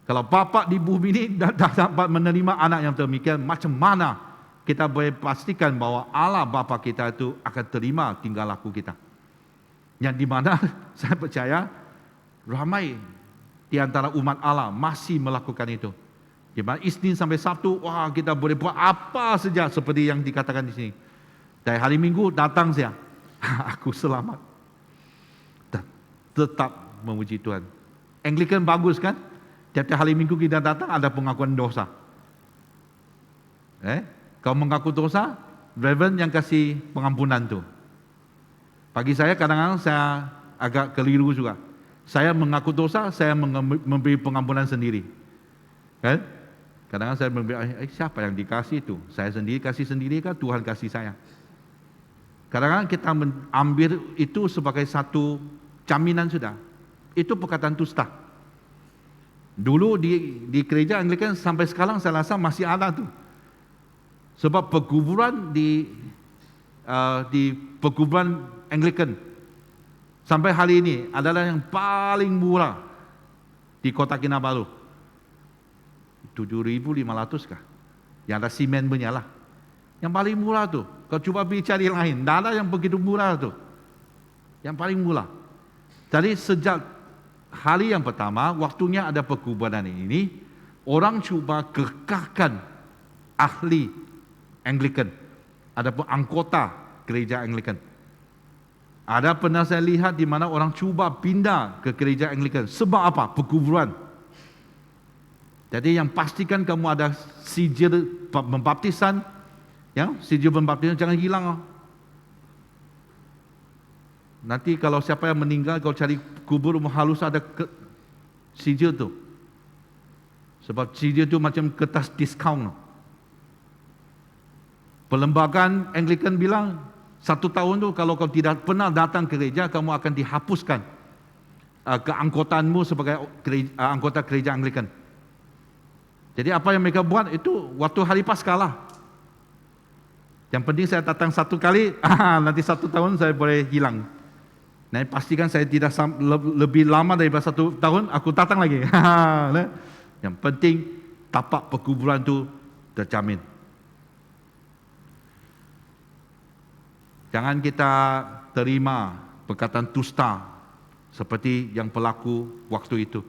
Kalau bapa di bumi ini dah dapat menerima anak yang demikian, macam mana kita boleh pastikan bahwa Allah bapa kita itu akan terima tingkah laku kita? Yang di mana saya percaya ramai di antara umat Allah masih melakukan itu. Di mana Isnin sampai Sabtu, wah kita boleh buat apa saja seperti yang dikatakan di sini. Dari hari Minggu datang saja, aku selamat. Dan tetap memuji Tuhan. Anglican bagus kan? Tiap-tiap hari Minggu kita datang ada pengakuan dosa. Kalau mengaku dosa, Reverend yang kasih pengampunan tu. Bagi saya kadang-kadang saya agak keliru juga. Saya mengaku dosa, saya memberi pengampunan sendiri. Kan? Kadang-kadang saya memberi, siapa yang dikasih itu? Saya sendiri kasih sendiri kah? Tuhan kasih saya. Kadang-kadang kita mengambil itu sebagai satu jaminan sudah. Itu perkataan dusta. Dulu di gereja Anglikan sampai sekarang saya rasa masih ada tu. Sebab perkuburan di perkuburan Anglikan sampai hari ini adalah yang paling murah di Kota Kinabalu. 7.500 kah? Yang ada simen punya lah. Yang paling murah tu. Kau cuba pergi cari lain, tidak ada yang begitu murah tu. Yang paling murah. Jadi sejak hari yang pertama, waktunya ada perkuburan ini, orang cuba kekalkan ahli Anglikan, adapun anggota gereja Anglikan. Ada pernah saya lihat di mana orang cuba pindah ke gereja Anglikan. Sebab apa? Perkuburan. Jadi yang pastikan kamu ada sijil pembaptisan, ya, sijil pembaptisan jangan hilang. Nanti kalau siapa yang meninggal, kau cari kubur harus ada sijil tu. Sebab sijil tu macam kertas diskaun. Perlembagaan Anglikan bilang 1 tahun tu kalau kau tidak pernah datang ke gereja, kamu akan dihapuskan keanggotaanmu sebagai anggota gereja Anglikan. Jadi apa yang mereka buat itu waktu hari Paskah lah. Yang penting saya datang 1 kali, nanti 1 tahun saya boleh hilang. Nah, pastikan saya tidak lebih lama daripada 1 tahun, aku datang lagi. Yang penting tapak perkuburan itu terjamin. Jangan kita terima perkataan dusta seperti yang berlaku waktu itu.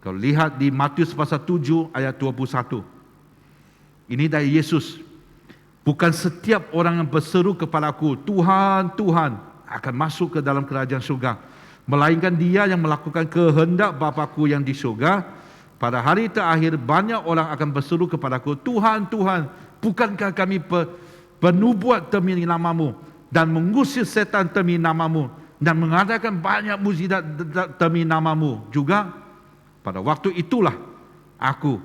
Kalau lihat di Matius pasal 7 ayat 21. Ini dari Yesus. Bukan setiap orang yang berseru kepadaku, Tuhan, Tuhan, akan masuk ke dalam kerajaan surga. Melainkan dia yang melakukan kehendak Bapa-Ku yang di surga. Pada hari terakhir banyak orang akan berseru kepadaku, Tuhan, Tuhan, bukankah kami bernubuat demi namamu dan mengusir setan demi namamu dan mengadakan banyak mukjizat demi namamu juga? Pada waktu itulah aku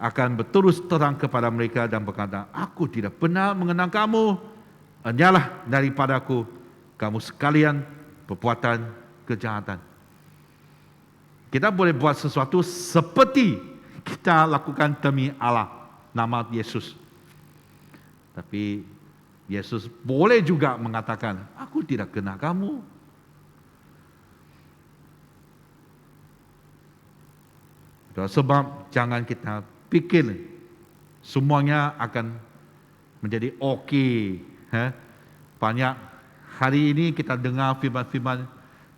akan berterus terang kepada mereka dan berkata, aku tidak pernah mengenal kamu, enyalah daripadaku kamu sekalian perbuatan kejahatan. Kita boleh buat sesuatu seperti kita lakukan demi Allah, nama Yesus. Tapi Yesus boleh juga mengatakan, aku tidak kenal kamu. Sebab jangan kita pikir semuanya akan menjadi okey. Banyak hari ini kita dengar firman-firman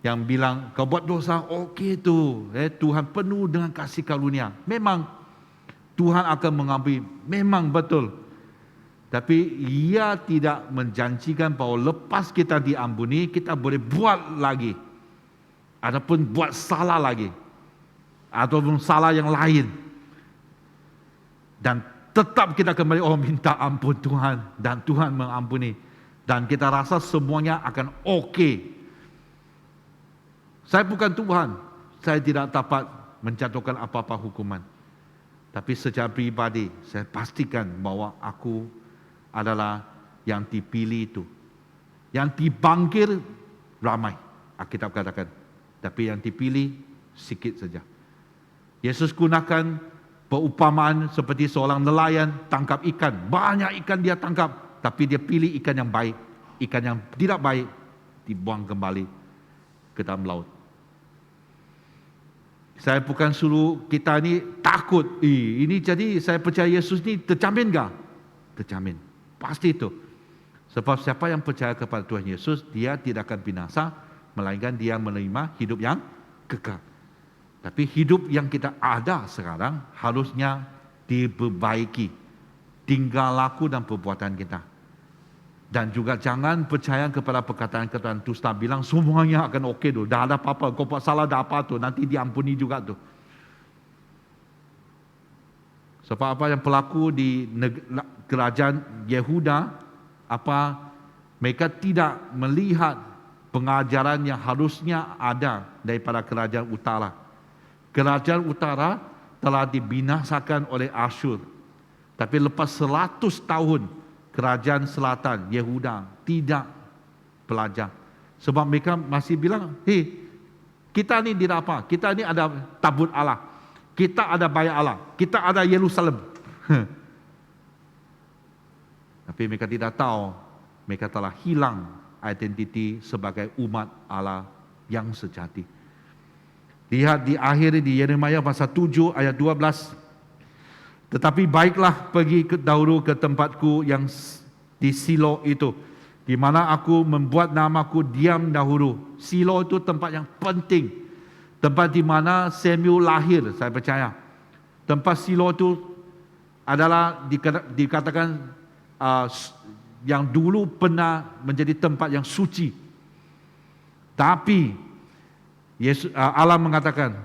yang bilang, kau buat dosa okey tu. Tuhan penuh dengan kasih karunia. Memang Tuhan akan mengampuni, memang betul. Tapi ia tidak menjanjikan bahawa lepas kita diampuni, kita boleh buat lagi. Ataupun buat salah lagi. Ataupun salah yang lain. Dan tetap kita kembali, minta ampun Tuhan. Dan Tuhan mengampuni. Dan kita rasa semuanya akan okey. Saya bukan Tuhan. Saya tidak dapat menjatuhkan apa-apa hukuman. Tapi secara pribadi, saya pastikan bahawa aku adalah yang dipilih itu. Yang dibangkir ramai, Alkitab katakan. Tapi yang dipilih sikit saja. Yesus gunakan perumpamaan seperti seorang nelayan tangkap ikan. Banyak ikan dia tangkap, tapi dia pilih ikan yang baik. ikan yang tidak baik dibuang kembali ke dalam laut. Saya bukan suruh kita ni takut. Ini jadi saya percaya Yesus ni terjamin enggak? Terjamin. Pasti itu. Sebab siapa yang percaya kepada Tuhan Yesus, dia tidak akan binasa, melainkan dia menerima hidup yang kekal. Tapi hidup yang kita ada sekarang harusnya diperbaiki. Tingkah laku dan perbuatan kita. Dan juga jangan percaya kepada perkataan-perkataan dusta bilang semuanya akan okey tu. Dah ada apa-apa, kau buat salah dah apa tu, nanti diampuni juga tu. Sebab apa yang berlaku di kerajaan Yehuda, mereka tidak melihat pengajaran yang harusnya ada daripada kerajaan utara. Kerajaan utara telah dibinasakan oleh Asyur. Tapi lepas 100 tahun, kerajaan selatan Yehuda tidak belajar. Sebab mereka masih bilang, kita ni tidak apa, kita ni ada tabut Allah, kita ada bayat Allah, kita ada Yerusalem. Tapi mereka tidak tahu, mereka telah hilang identiti sebagai umat Allah yang sejati. Lihat di akhir di Yeremia pasal 7 ayat 12. Tetapi baiklah pergi dahulu ke tempatku yang di Silo itu, di mana aku membuat namaku diam dahulu. Silo itu tempat yang penting, tempat di mana Samuel lahir, saya percaya. Tempat Silo itu adalah dikatakan yang dulu pernah menjadi tempat yang suci. Tapi Allah mengatakan,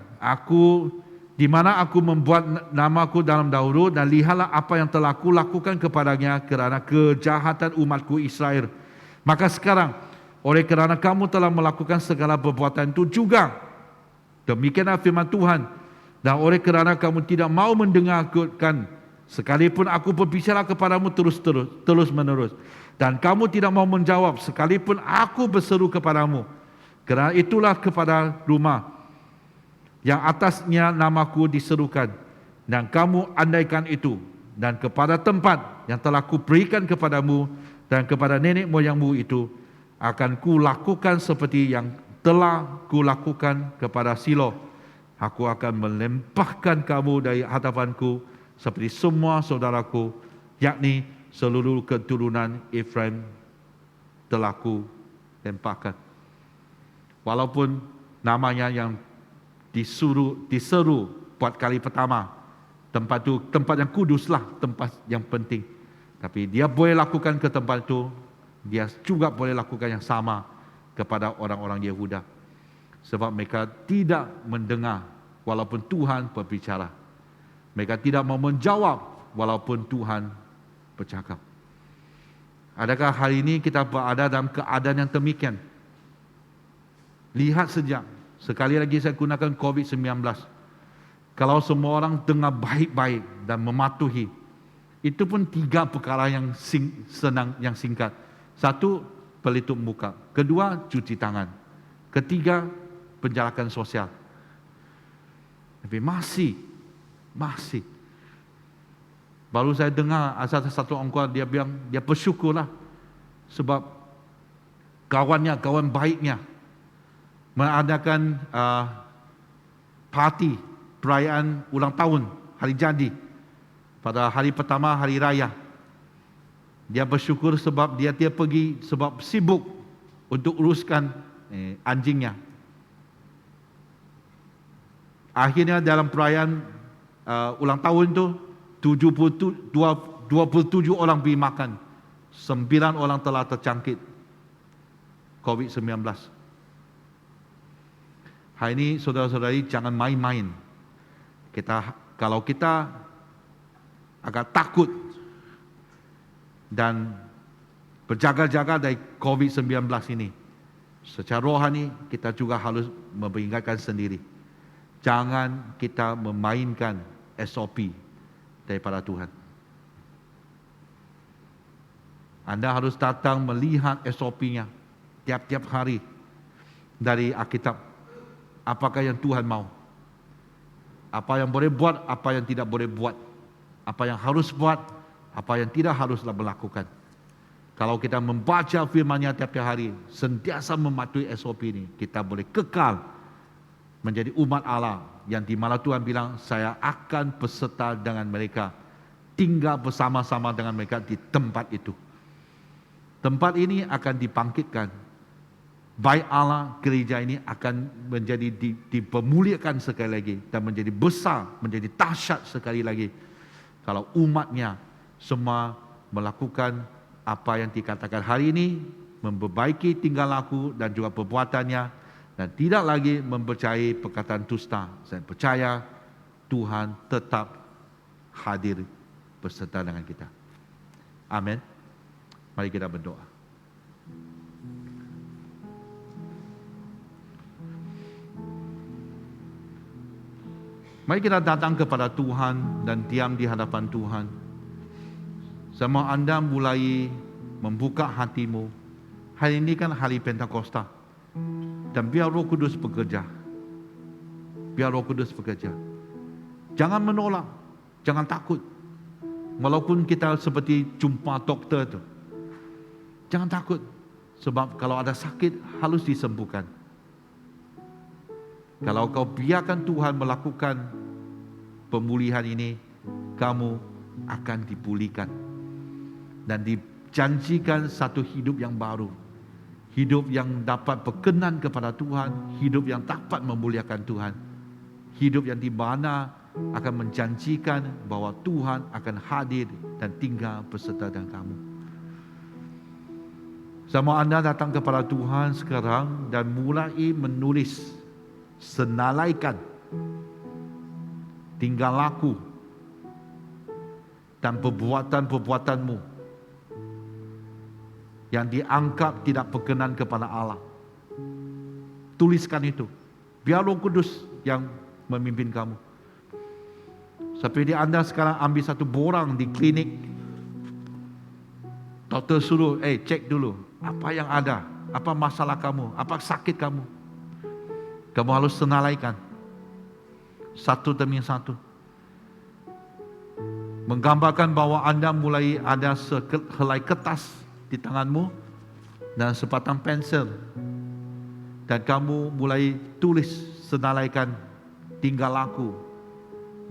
di mana aku membuat namaku dalam dahulu, dan lihatlah apa yang telah aku lakukan kepadanya kerana kejahatan umatku Israel. Maka sekarang, oleh kerana kamu telah melakukan segala perbuatan itu juga, demikianlah firman Tuhan, dan oleh kerana kamu tidak mau mendengarkan, sekalipun aku berbicara kepadamu terus menerus, dan kamu tidak mau menjawab, sekalipun aku berseru kepadamu, kerana itulah kepada rumah yang atasnya namaku diserukan, dan kamu andaikan itu, dan kepada tempat yang telah kuberikan kepadamu dan kepada nenek moyangmu itu, akan kulakukan seperti yang telah kulakukan kepada Silo. Aku akan melempahkan kamu dari hadapanku seperti semua saudaraku, yakni seluruh keturunan Efraim telah ku lempahkan. Walaupun namanya yang diseru buat kali pertama, tempat itu tempat yang kuduslah, tempat yang penting. Tapi dia boleh lakukan ke tempat itu, dia juga boleh lakukan yang sama kepada orang-orang Yehuda. Sebab mereka tidak mendengar walaupun Tuhan berbicara. Mereka tidak mau menjawab walaupun Tuhan bercakap. Adakah hari ini kita berada dalam keadaan yang demikian? Lihat sejak, sekali lagi saya gunakan COVID-19. Kalau semua orang dengar baik-baik dan mematuhi, itu pun 3 perkara yang senang, yang singkat. 1, pelitup muka. 2, cuci tangan. 3, penjarakan sosial. Tapi masih. Baru saya dengar satu orang dia bilang, dia bersyukurlah sebab kawan baiknya mengadakan parti perayaan ulang tahun hari jadi pada hari pertama hari raya. Dia bersyukur sebab dia pergi sebab sibuk untuk uruskan anjingnya. Akhirnya dalam perayaan ulang tahun itu 27 orang pergi makan. 9 orang telah terjangkit COVID-19. Hari ini saudara-saudari jangan main-main. Kalau kita agak takut dan berjaga-jaga dari COVID-19 ini, secara rohani kita juga harus memperingatkan sendiri. Jangan kita memainkan SOP daripada Tuhan. Anda harus datang melihat SOP-nya tiap-tiap hari dari Alkitab. Apakah yang Tuhan mau? Apa yang boleh buat, apa yang tidak boleh buat. Apa yang harus buat, apa yang tidak haruslah melakukan. Kalau kita membaca firman-Nya tiap hari, sentiasa mematuhi SOP ini, kita boleh kekal menjadi umat Allah yang di mana Tuhan bilang, saya akan beserta dengan mereka, tinggal bersama-sama dengan mereka di tempat itu. Tempat ini akan dibangkitkan. Baik Allah, gereja ini akan menjadi dipermuliakan sekali lagi dan menjadi besar, menjadi dahsyat sekali lagi. Kalau umatnya semua melakukan apa yang dikatakan hari ini, memperbaiki tingkah laku dan juga perbuatannya, dan tidak lagi mempercayai perkataan dusta. Saya percaya Tuhan tetap hadir beserta dengan kita. Amin. Mari kita berdoa. Mari kita datang kepada Tuhan dan diam di hadapan Tuhan. Semua Anda mulai membuka hatimu. Hari ini kan hari Pentakosta. Dan biar Roh Kudus bekerja. Biar Roh Kudus bekerja. Jangan menolak. Jangan takut. Walaupun kita seperti jumpa dokter itu. Jangan takut. Sebab kalau ada sakit harus disembuhkan. Kalau kau biarkan Tuhan melakukan pemulihan ini, kamu akan dipulihkan. Dan dijanjikan satu hidup yang baru. Hidup yang dapat berkenan kepada Tuhan. Hidup yang dapat memuliakan Tuhan. Hidup yang di mana akan menjanjikan bahwa Tuhan akan hadir dan tinggal beserta dengan kamu. Sama Anda datang kepada Tuhan sekarang dan mulai menulis, senalaikan tingkah laku dan perbuatan-perbuatanmu yang dianggap tidak berkenan kepada Allah. Tuliskan itu. Biar Roh Kudus yang memimpin kamu. Seperti Anda sekarang ambil satu borang di klinik. Doktor suruh, cek dulu. Apa yang ada? Apa masalah kamu? Apa sakit kamu? Kamu harus senalaikan. Satu demi satu. Menggambarkan bahwa Anda mulai ada sehelai kertas di tanganmu dan sebatang pensel, dan kamu mulai tulis, senalaikan tingkah laku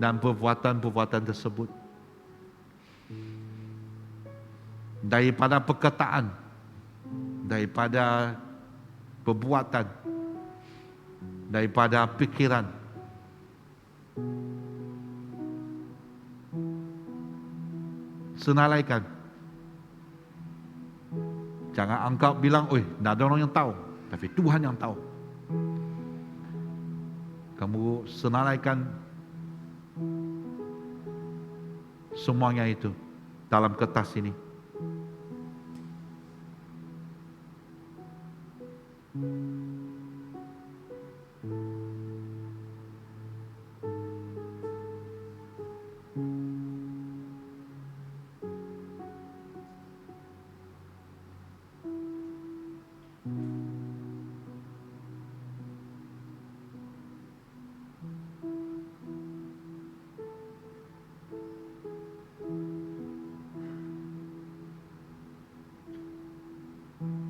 dan perbuatan-perbuatan tersebut. Daripada perkataan, daripada perbuatan, daripada pikiran. Senalaikan. Jangan anggap bilang, tidak ada orang yang tahu. Tapi Tuhan yang tahu. Kamu senalaikan semuanya itu dalam kertas ini.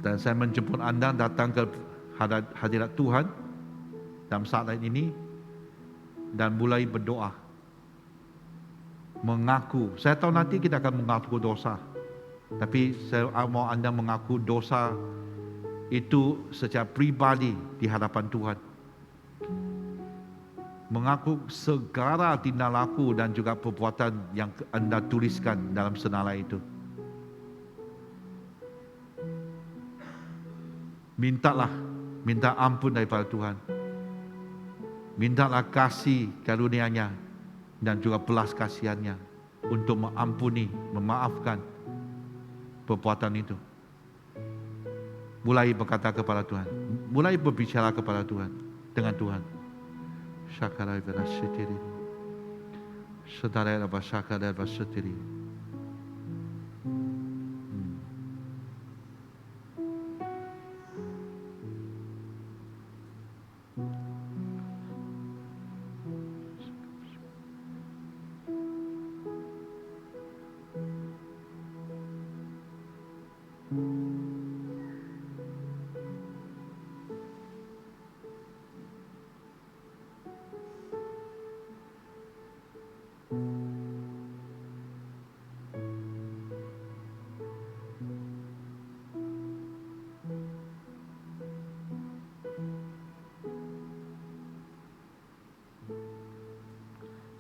Dan saya menjemput Anda datang ke hadirat Tuhan dalam saat ini dan mulai berdoa. Mengaku. Saya tahu nanti kita akan mengaku dosa. Tapi saya mau Anda mengaku dosa itu secara pribadi di hadapan Tuhan. Mengaku segala tindak laku dan juga perbuatan yang Anda tuliskan dalam senalai itu. Minta ampun daripada Tuhan. Mintalah kasih karunia-Nya dan juga belas kasihan-Nya untuk mengampuni, memaafkan perbuatan itu. Mulai berkata kepada Tuhan, mulai berbicara kepada Tuhan, dengan Tuhan. Syakarai berasitiri. Saudara bersyakar berasitiri.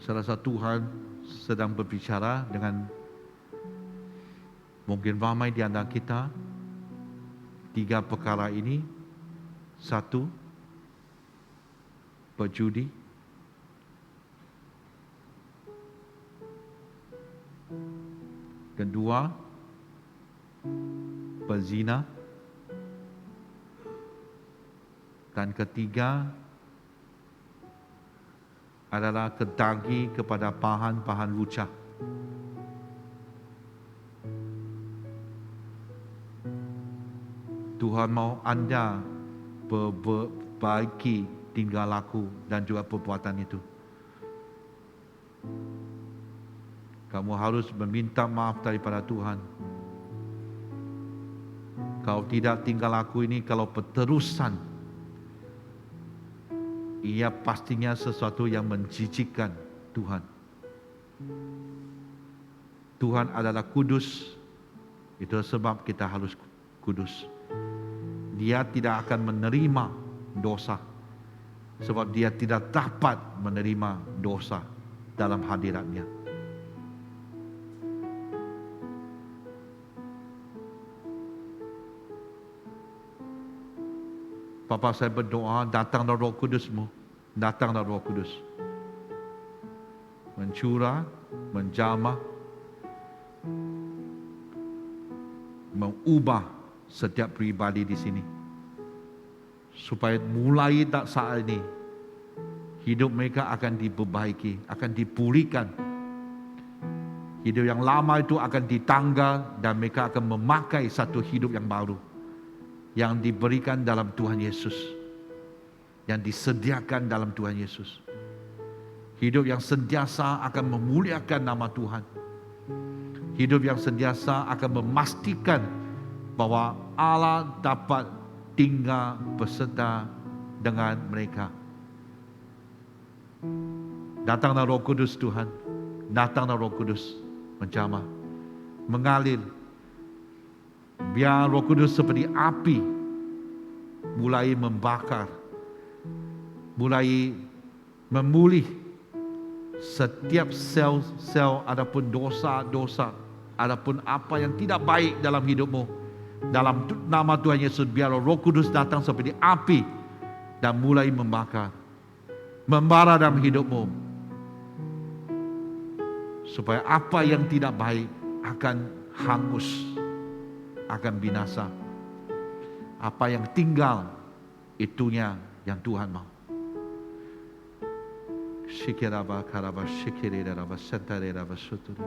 Saya rasa Tuhan sedang berbicara dengan mungkin ramai di antara kita. 3 perkara ini. 1, berjudi. 2, berzina. Dan 3 adalah kedagi kepada bahan-bahan lucah. Tuhan mau anda perbaiki tingkah laku dan juga perbuatan itu. Kamu harus meminta maaf daripada Tuhan. Kalau tidak, tingkah laku ini kalau berterusan, ia pastinya sesuatu yang menjijikkan Tuhan. Tuhan adalah kudus. Itu sebab kita harus kudus. Dia tidak akan menerima dosa. Sebab dia tidak dapat menerima dosa dalam hadiratnya. Bapa, saya berdoa, datanglah Roh Kudus-Mu. Datanglah Roh Kudus. Mencurah, menjamah, mengubah setiap pribadi di sini. Supaya mulai saat ini, hidup mereka akan diperbaiki, akan dipulihkan. Hidup yang lama itu akan ditanggal dan mereka akan memakai satu hidup yang baru. Yang diberikan dalam Tuhan Yesus. Yang disediakan dalam Tuhan Yesus. Hidup yang sentiasa akan memuliakan nama Tuhan. Hidup yang sentiasa akan memastikan bahwa Allah dapat tinggal beserta dengan mereka. Datanglah Roh Kudus Tuhan. Datanglah Roh Kudus menjamah, mengalir. Biar Roh Kudus seperti api mulai membakar, mulai memulih setiap sel-sel adapun dosa-dosa, adapun apa yang tidak baik dalam hidupmu. Dalam nama Tuhan Yesus, biar Roh Kudus datang seperti api dan mulai membakar, membara dalam hidupmu, supaya apa yang tidak baik akan hangus, akan binasa. Apa yang tinggal, itunya yang Tuhan mau. Shikiraba karaba shikiraba sentareba suturi.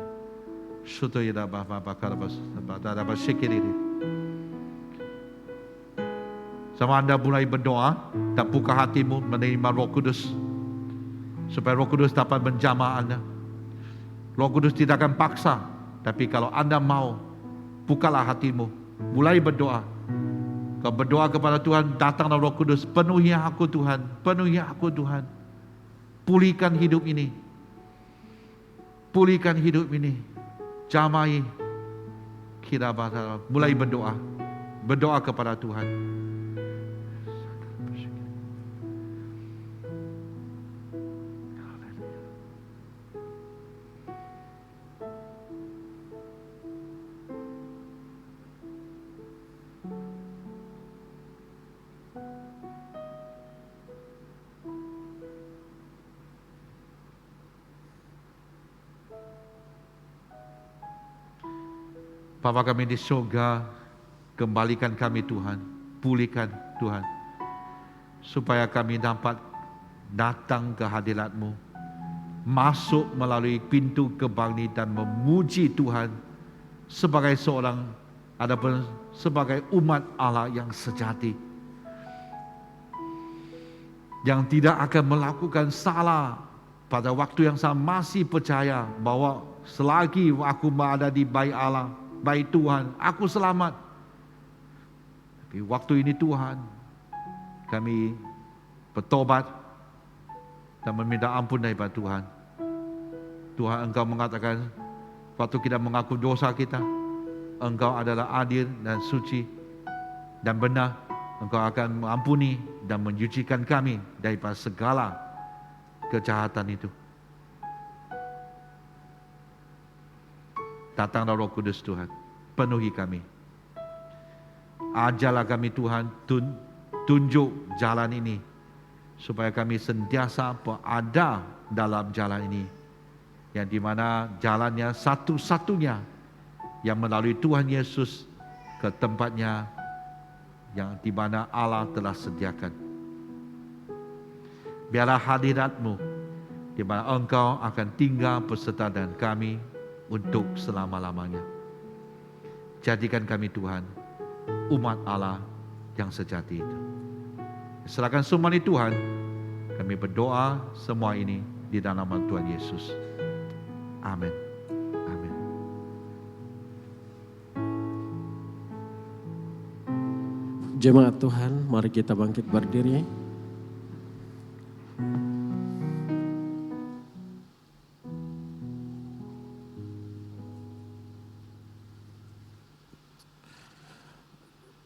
Sutoyiraba karaba badaraba shikiriri. Sama anda mulai berdoa dan buka hatimu menerima Roh Kudus, supaya Roh Kudus dapat menjamah anda. Roh Kudus tidak akan paksa, tapi kalau anda mau, bukalah hatimu, mulai berdoa. Kau berdoa kepada Tuhan, datanglah Roh Kudus, penuhi aku Tuhan, penuhi aku Tuhan. Pulihkan hidup ini. Pulihkan hidup ini. Jamai. Mulai berdoa. Berdoa kepada Tuhan. Bapa kami di surga, kembalikan kami Tuhan, pulihkan Tuhan, supaya kami dapat datang ke hadirat-Mu, masuk melalui pintu gerbang ini dan memuji Tuhan sebagai seorang, adapun sebagai umat Allah yang sejati, yang tidak akan melakukan salah pada waktu yang sama, masih percaya bahwa selagi aku berada di bait Allah, baik Tuhan, aku selamat. Tapi waktu ini Tuhan, kami bertobat dan meminta ampun daripada Tuhan. Tuhan, Engkau mengatakan, waktu kita mengaku dosa kita, Engkau adalah adil dan suci dan benar. Engkau akan mengampuni dan menyucikan kami daripada segala kejahatan itu. Datanglah Roh Kudus Tuhan, penuhi kami. Ajarlah kami Tuhan, tunjuk jalan ini, supaya kami sentiasa berada dalam jalan ini, yang di mana jalannya satu-satunya yang melalui Tuhan Yesus ke tempatnya yang di mana Allah telah sediakan. Biarlah hadirat-Mu di mana Engkau akan tinggal beserta dengan kami untuk selama-lamanya. Jadikan kami Tuhan, umat Allah yang sejati itu. Serahkan semua ini Tuhan, kami berdoa semua ini di dalam nama Tuhan Yesus. Amin. Amin. Jemaat Tuhan, mari kita bangkit berdiri.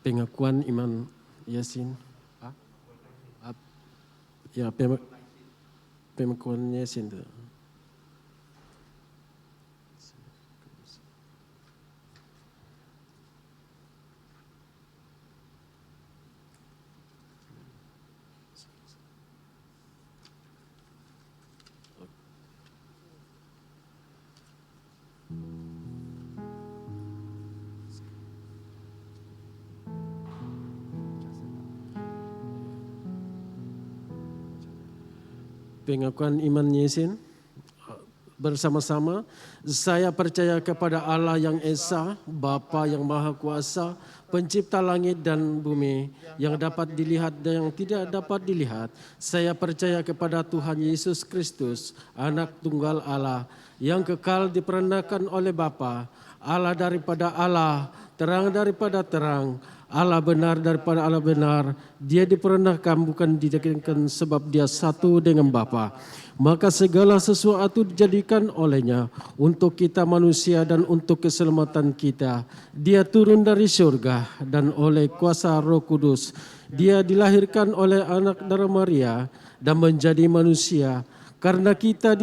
Pengakuan iman Yasin. Ya, pengakuan Yasin itu. Pengakuan iman Yasin bersama-sama. Saya percaya kepada Allah yang Esa, Bapa yang Maha Kuasa, pencipta langit dan bumi, yang dapat dilihat dan yang tidak dapat dilihat. Saya percaya kepada Tuhan Yesus Kristus, Anak Tunggal Allah, yang kekal diperanakan oleh Bapa, Allah daripada Allah, terang daripada terang, Allah benar daripada Allah benar. Dia diperanakan bukan dijadikan sebab dia satu dengan Bapa. Maka segala sesuatu dijadikan olehnya untuk kita manusia dan untuk keselamatan kita. Dia turun dari surga dan oleh kuasa Roh Kudus. Dia dilahirkan oleh anak darah Maria dan menjadi manusia. Karena kita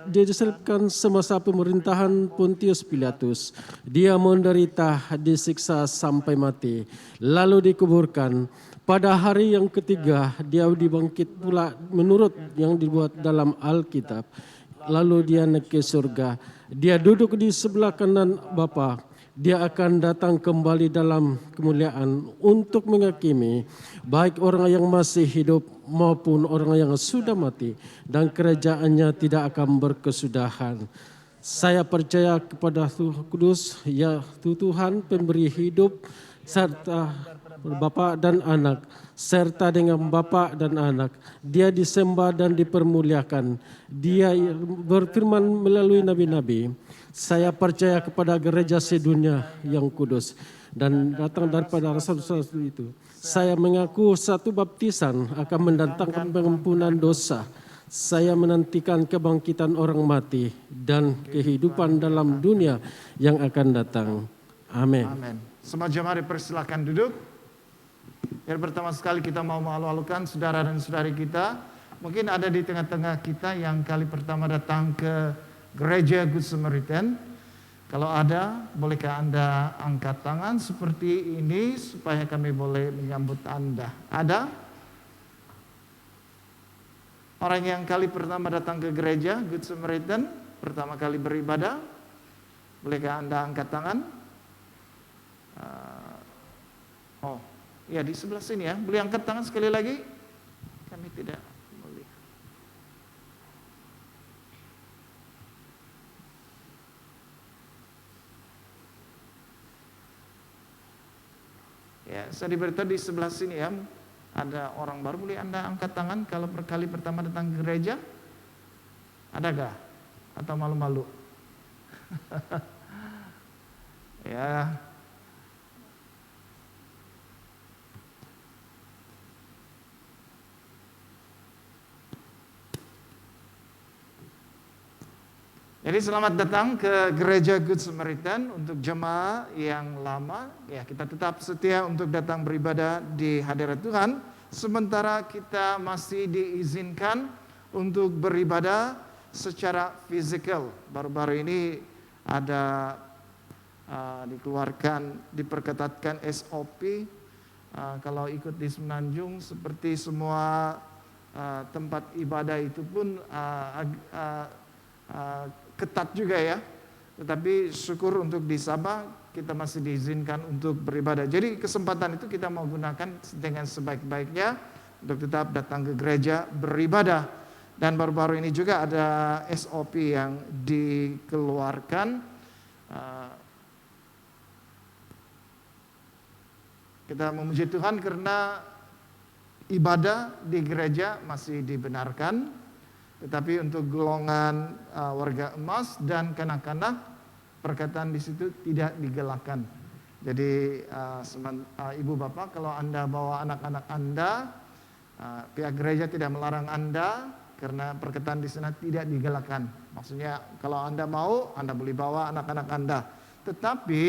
disalibkan semasa pemerintahan Pontius Pilatus. Dia menderita, disiksa sampai mati, lalu dikuburkan. Pada hari yang ketiga, dia dibangkit pula menurut yang dibuat dalam Alkitab. Lalu dia naik ke surga. Dia duduk di sebelah kanan Bapa. Dia akan datang kembali dalam kemuliaan untuk menghakimi baik orang yang masih hidup maupun orang yang sudah mati, dan kerajaannya tidak akan berkesudahan. Saya percaya kepada Tuhan Kudus, ya Tuhan pemberi hidup, serta Bapa dan Anak, serta dengan Bapa dan Anak. Dia disembah dan dipermuliakan. Dia berfirman melalui nabi-nabi. Saya percaya kepada gereja sedunia yang kudus dan datang daripada rasul-rasul itu. Saya mengaku satu baptisan akan mendatangkan pengampunan dosa. Saya menantikan kebangkitan orang mati dan kehidupan dalam dunia yang akan datang. Amin. Amin. Semua jemaat dipersilakan duduk. Yang pertama sekali kita mau malu-malukan saudara dan saudari kita. Mungkin ada di tengah-tengah kita yang kali pertama datang ke Gereja Good Samaritan. Kalau ada, bolehkah Anda angkat tangan seperti ini supaya kami boleh menyambut Anda? Ada? Orang yang kali pertama datang ke gereja Good Samaritan, pertama kali beribadah, bolehkah Anda angkat tangan? Oh, ya di sebelah sini ya. Boleh angkat tangan sekali lagi? Kami tidak melihat. Ya, saya diberitahu di sebelah sini ya. Ada orang baru, boleh Anda angkat tangan kalau kali pertama datang ke gereja? Adakah? Atau malu-malu? Ya. Jadi selamat datang ke Gereja Good Samaritan. Untuk jemaah yang lama, ya kita tetap setia untuk datang beribadah di hadirat Tuhan. Sementara kita masih diizinkan untuk beribadah secara fisikal. Baru-baru ini ada dikeluarkan, diperketatkan SOP. Kalau ikut di Semenanjung, seperti semua tempat ibadah itu pun ketat juga ya. Tetapi syukur untuk di Sabah kita masih diizinkan untuk beribadah. Jadi kesempatan itu kita mau gunakan dengan sebaik-baiknya untuk tetap datang ke gereja beribadah. Dan baru-baru ini juga ada SOP yang dikeluarkan. Kita memuji Tuhan karena ibadah di gereja masih dibenarkan. Tetapi untuk golongan warga emas dan kanak-kanak, perkataan di situ tidak digalakkan. Jadi ibu bapak, kalau Anda bawa anak-anak Anda, pihak gereja tidak melarang Anda karena perkataan di sana tidak digalakkan. Maksudnya kalau Anda mau, Anda boleh bawa anak-anak Anda. Tetapi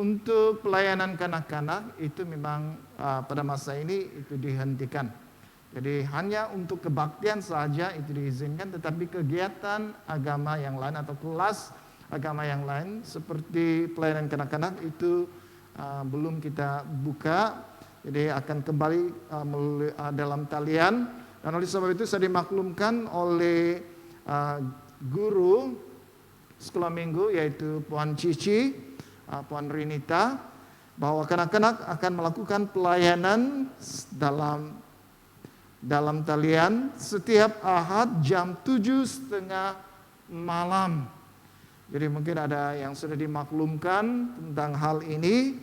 untuk pelayanan kanak-kanak itu memang pada masa ini itu dihentikan. Jadi hanya untuk kebaktian saja itu diizinkan, tetapi kegiatan agama yang lain atau kelas agama yang lain seperti pelayanan kanak-kanak itu belum kita buka. Jadi akan kembali dalam talian. Dan oleh sebab itu saya dimaklumkan oleh guru sekolah minggu yaitu Puan Cici, Puan Rinita, bahwa kanak-kanak akan melakukan pelayanan dalam talian setiap Ahad jam 7:30 malam. Jadi mungkin ada yang sudah dimaklumkan tentang hal ini.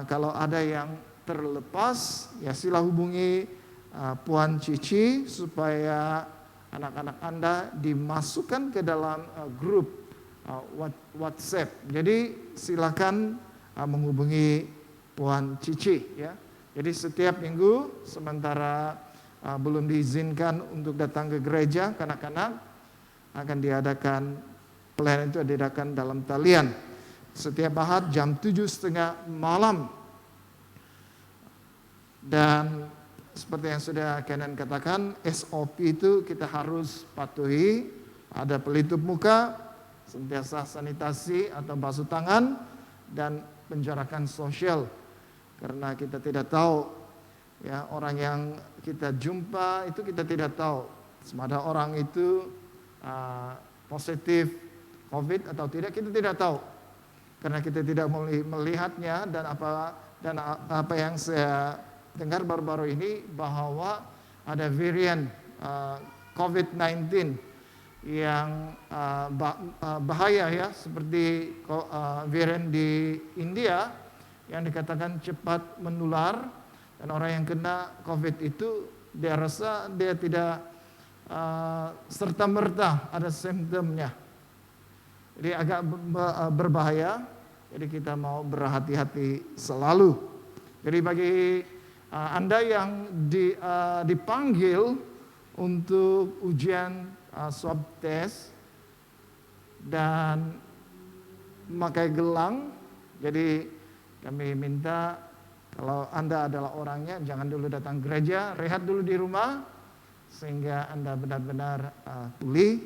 Kalau ada yang terlepas, ya sila hubungi Puan Cici supaya anak-anak Anda dimasukkan ke dalam grup WhatsApp. Jadi silakan menghubungi Puan Cici ya. Jadi setiap minggu sementara belum diizinkan untuk datang ke gereja, kanak-kanak akan diadakan pelayanan itu diadakan dalam talian setiap Ahad jam 7:30 malam. Dan seperti yang sudah Kenan katakan, SOP itu kita harus patuhi. Ada pelitup muka, sentiasa sanitasi atau basuh tangan, dan penjarakan sosial. Karena kita tidak tahu ya, orang yang kita jumpa itu kita tidak tahu semada orang itu positif COVID atau tidak, kita tidak tahu karena kita tidak melihatnya. Dan apa yang saya dengar baru-baru ini bahwa ada varian COVID-19 yang bahaya ya, seperti varian di India yang dikatakan cepat menular. Dan orang yang kena COVID itu dia rasa dia tidak serta-merta ada simptomnya. Jadi agak berbahaya. Jadi kita mau berhati-hati selalu. Jadi bagi Anda yang dipanggil untuk ujian swab test dan memakai gelang, jadi kami minta kalau Anda adalah orangnya, jangan dulu datang gereja, rehat dulu di rumah sehingga Anda benar-benar pulih.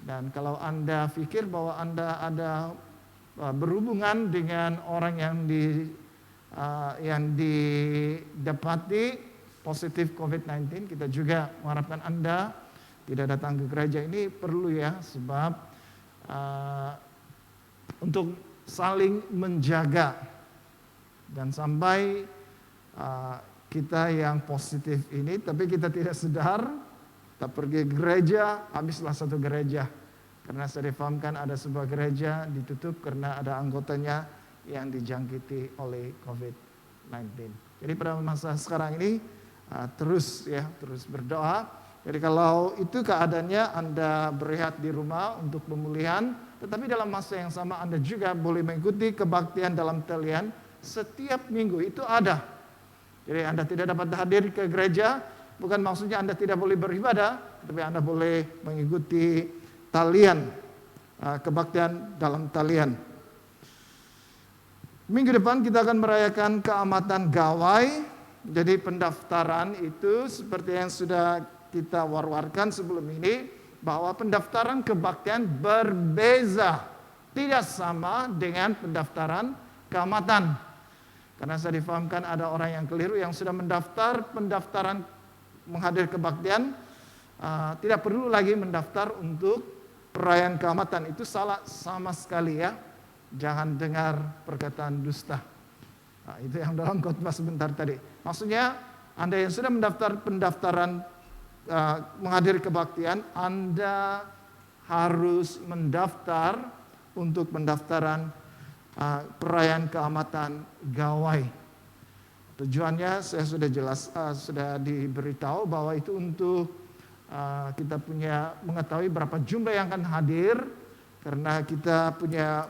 Dan kalau Anda pikir bahwa Anda ada berhubungan dengan orang yang didapati positif COVID-19, kita juga mengharapkan Anda tidak datang ke gereja. Ini perlu ya, sebab untuk saling menjaga. Dan sampai kita yang positif ini, tapi kita tidak sadar, kita pergi gereja, habislah satu gereja. Karena saya difahamkan ada sebuah gereja ditutup karena ada anggotanya yang dijangkiti oleh COVID-19. Jadi pada masa sekarang ini terus berdoa. Jadi kalau itu keadaannya, Anda berehat di rumah untuk pemulihan, tetapi dalam masa yang sama Anda juga boleh mengikuti kebaktian dalam talian setiap minggu, itu ada. Jadi Anda tidak dapat hadir ke gereja, bukan maksudnya Anda tidak boleh beribadah, tapi Anda boleh mengikuti talian, kebaktian dalam talian. Minggu depan kita akan merayakan keamatan gawai. Jadi pendaftaran itu seperti yang sudah kita war-warkan sebelum ini, bahwa pendaftaran kebaktian berbeza tidak sama dengan pendaftaran keamatan. Karena saya difahamkan ada orang yang keliru yang sudah mendaftar pendaftaran menghadir kebaktian, tidak perlu lagi mendaftar untuk perayaan keamatan. Itu salah sama sekali ya. Jangan dengar perkataan dusta. Nah, itu yang dalam khotbah sebentar tadi. Maksudnya Anda yang sudah mendaftar pendaftaran menghadiri kebaktian, Anda harus mendaftar untuk pendaftaran perayaan keamatan gawai. Tujuannya saya sudah jelas, sudah diberitahu bahwa itu untuk kita punya mengetahui berapa jumlah yang akan hadir, karena kita punya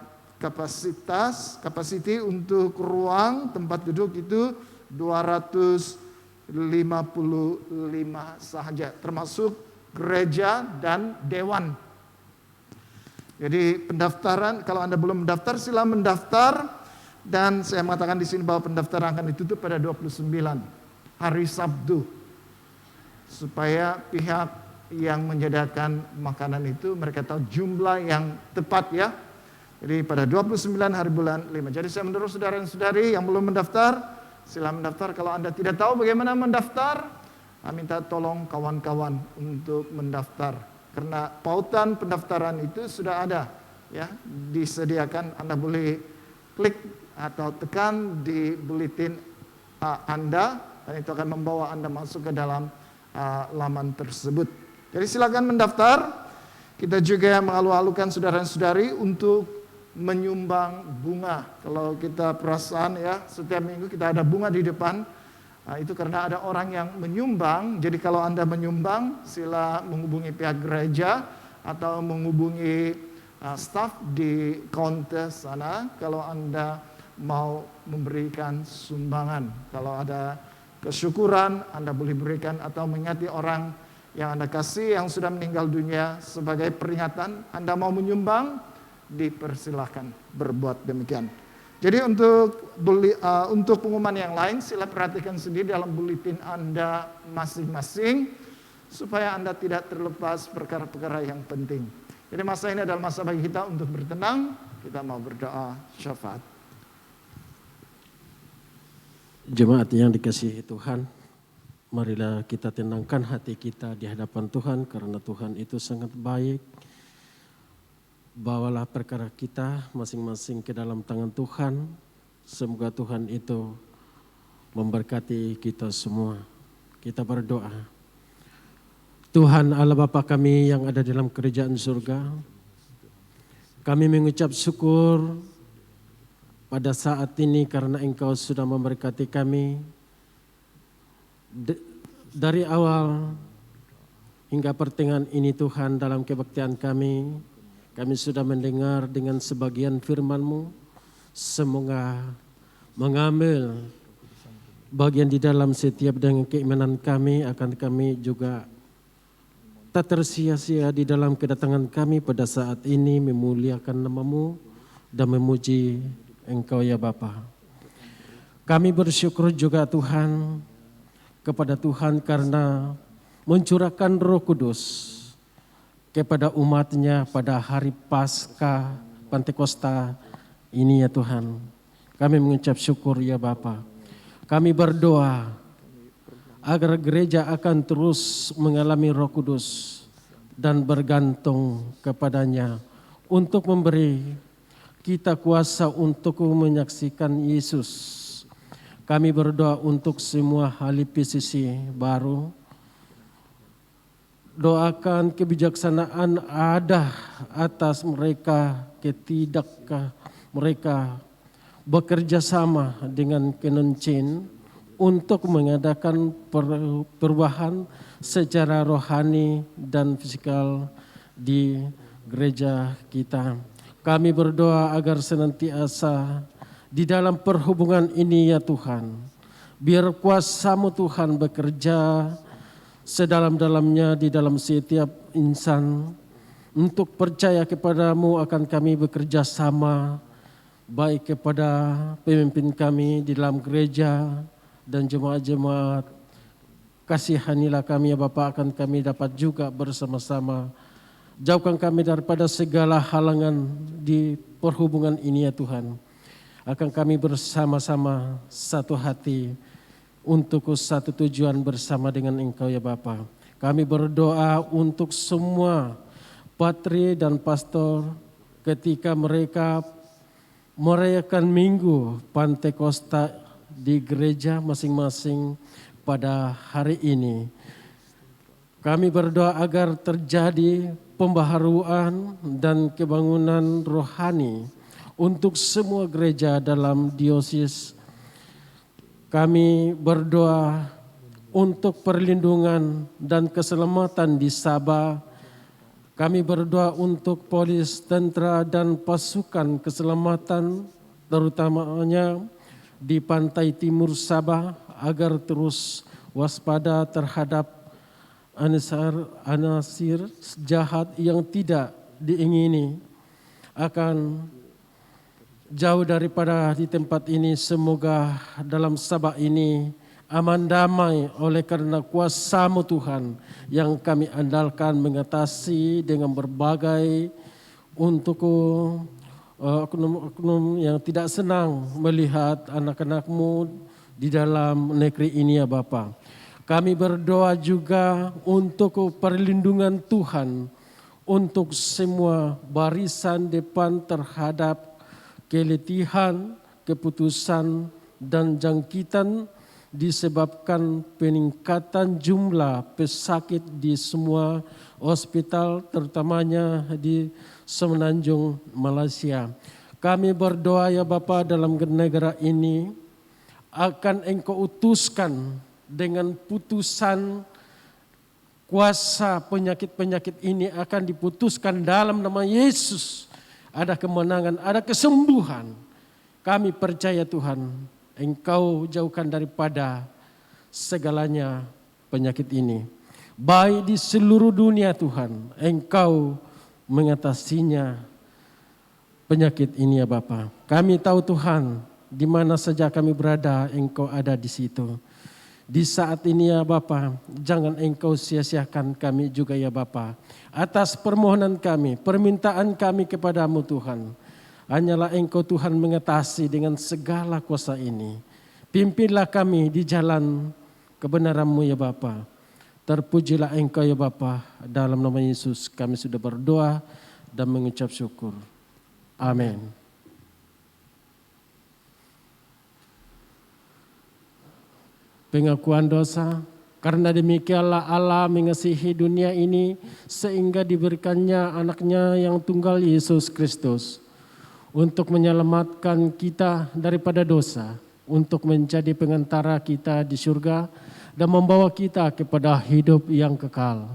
kapasiti untuk ruang tempat duduk itu 255 saja, termasuk gereja dan dewan. Jadi pendaftaran, kalau Anda belum mendaftar, sila mendaftar. Dan saya mengatakan di sini bahwa pendaftaran akan ditutup pada 29 hari Sabtu, supaya pihak yang menyediakan makanan itu mereka tahu jumlah yang tepat ya. Jadi pada 29 hari bulan 5. Jadi saya mendorong saudara dan saudari yang belum mendaftar, sila mendaftar. Kalau Anda tidak tahu bagaimana mendaftar, minta tolong kawan-kawan untuk mendaftar. Karena pautan pendaftaran itu sudah ada ya, disediakan. Anda boleh klik atau tekan di buletin Anda, dan itu akan membawa Anda masuk ke dalam laman tersebut. Jadi silakan mendaftar. Kita juga mengalu-alukan saudara dan saudari untuk menyumbang bunga. Kalau kita perasaan ya, setiap minggu kita ada bunga di depan. Itu karena ada orang yang menyumbang. Jadi kalau Anda menyumbang, sila menghubungi pihak gereja atau menghubungi staf di counter sana kalau Anda mau memberikan sumbangan. Kalau ada kesyukuran, Anda boleh berikan, atau mengingati orang yang Anda kasih yang sudah meninggal dunia sebagai peringatan. Anda mau menyumbang, dipersilahkan berbuat demikian. Jadi untuk pengumuman yang lain, sila perhatikan sendiri dalam buletin Anda masing-masing, supaya Anda tidak terlepas perkara-perkara yang penting. Jadi masa ini adalah masa bagi kita untuk bertenang. Kita mau berdoa syafaat. Jemaat yang dikasihi Tuhan, marilah kita tenangkan hati kita di hadapan Tuhan, karena Tuhan itu sangat baik. Bawalah perkara kita masing-masing ke dalam tangan Tuhan. Semoga Tuhan itu memberkati kita semua. Kita berdoa. Tuhan Allah Bapa kami yang ada dalam kerajaan surga, kami mengucap syukur pada saat ini karena Engkau sudah memberkati kami dari awal hingga pertengahan ini. Tuhan, dalam kebaktian kami sudah mendengar dengan sebagian firman-Mu. Semoga mengambil bagian di dalam setiap dengan keimanan kami, akan kami juga tak tersia-sia di dalam kedatangan kami pada saat ini, memuliakan nama-Mu dan memuji Engkau ya Bapa. Kami bersyukur juga Tuhan kepada Tuhan karena mencurahkan Roh Kudus kepada umat-Nya pada hari Paskah Pentakosta ini ya Tuhan. Kami mengucap syukur ya Bapa. Kami berdoa agar gereja akan terus mengalami Roh Kudus dan bergantung kepadanya untuk memberi kita kuasa untuk menyaksikan Yesus. Kami berdoa untuk semua ahli PCC baru. Doakan kebijaksanaan ada atas mereka, ketidakkah mereka bekerja sama dengan Kenencin untuk mengadakan perubahan secara rohani dan fisikal di gereja kita. Kami berdoa agar senantiasa di dalam perhubungan ini ya Tuhan, biar kuasa-Mu Tuhan bekerja sedalam-dalamnya di dalam setiap insan. Untuk percaya kepadamu akan kami bekerja sama, baik kepada pemimpin kami di dalam gereja dan jemaat-jemaat. Kasihanilah kami ya Bapa, akan kami dapat juga bersama-sama. Jauhkan kami daripada segala halangan di perhubungan ini ya Tuhan. Akan kami bersama-sama satu hati untuk satu tujuan bersama dengan Engkau ya Bapa. Kami berdoa untuk semua patri dan pastor ketika mereka merayakan Minggu Pantekosta di gereja masing-masing pada hari ini. Kami berdoa agar terjadi pembaharuan dan kebangunan rohani untuk semua gereja dalam diosis. Kami berdoa untuk perlindungan dan keselamatan di Sabah. Kami berdoa untuk polis, tentara, dan pasukan keselamatan, terutamanya di pantai timur Sabah, agar terus waspada terhadap anasir jahat yang tidak diingini akan jauh daripada di tempat ini. Semoga dalam Sabah ini aman damai oleh karena kuasa-Mu Tuhan yang kami andalkan mengatasi dengan berbagai untuk oknum-oknum yang tidak senang melihat anak-anak-Mu di dalam negeri ini ya Bapa. Kami berdoa juga untuk perlindungan Tuhan untuk semua barisan depan terhadap keletihan, keputusan, dan jangkitan disebabkan peningkatan jumlah pesakit di semua hospital, terutamanya di Semenanjung, Malaysia. Kami berdoa ya Bapa, dalam negara ini akan Engkau utuskan dengan putusan kuasa penyakit-penyakit ini akan diputuskan dalam nama Yesus. Ada kemenangan, ada kesembuhan. Kami percaya Tuhan, Engkau jauhkan daripada segalanya penyakit ini. Baik di seluruh dunia Tuhan, Engkau mengatasinya penyakit ini ya Bapa. Kami tahu Tuhan, di mana saja kami berada, Engkau ada di situ. Di saat ini ya Bapa, jangan Engkau sia-siakan kami juga ya Bapa. Atas permohonan kami, permintaan kami kepadamu Tuhan, hanyalah Engkau Tuhan mengatasi dengan segala kuasa ini. Pimpinlah kami di jalan kebenaran-Mu ya Bapa. Terpujilah Engkau ya Bapa, dalam nama Yesus kami sudah berdoa dan mengucap syukur. Amin. Pengakuan dosa. Karena demikianlah Allah mengasihi dunia ini sehingga diberikannya anaknya yang tunggal Yesus Kristus untuk menyelamatkan kita daripada dosa, untuk menjadi pengantara kita di surga dan membawa kita kepada hidup yang kekal.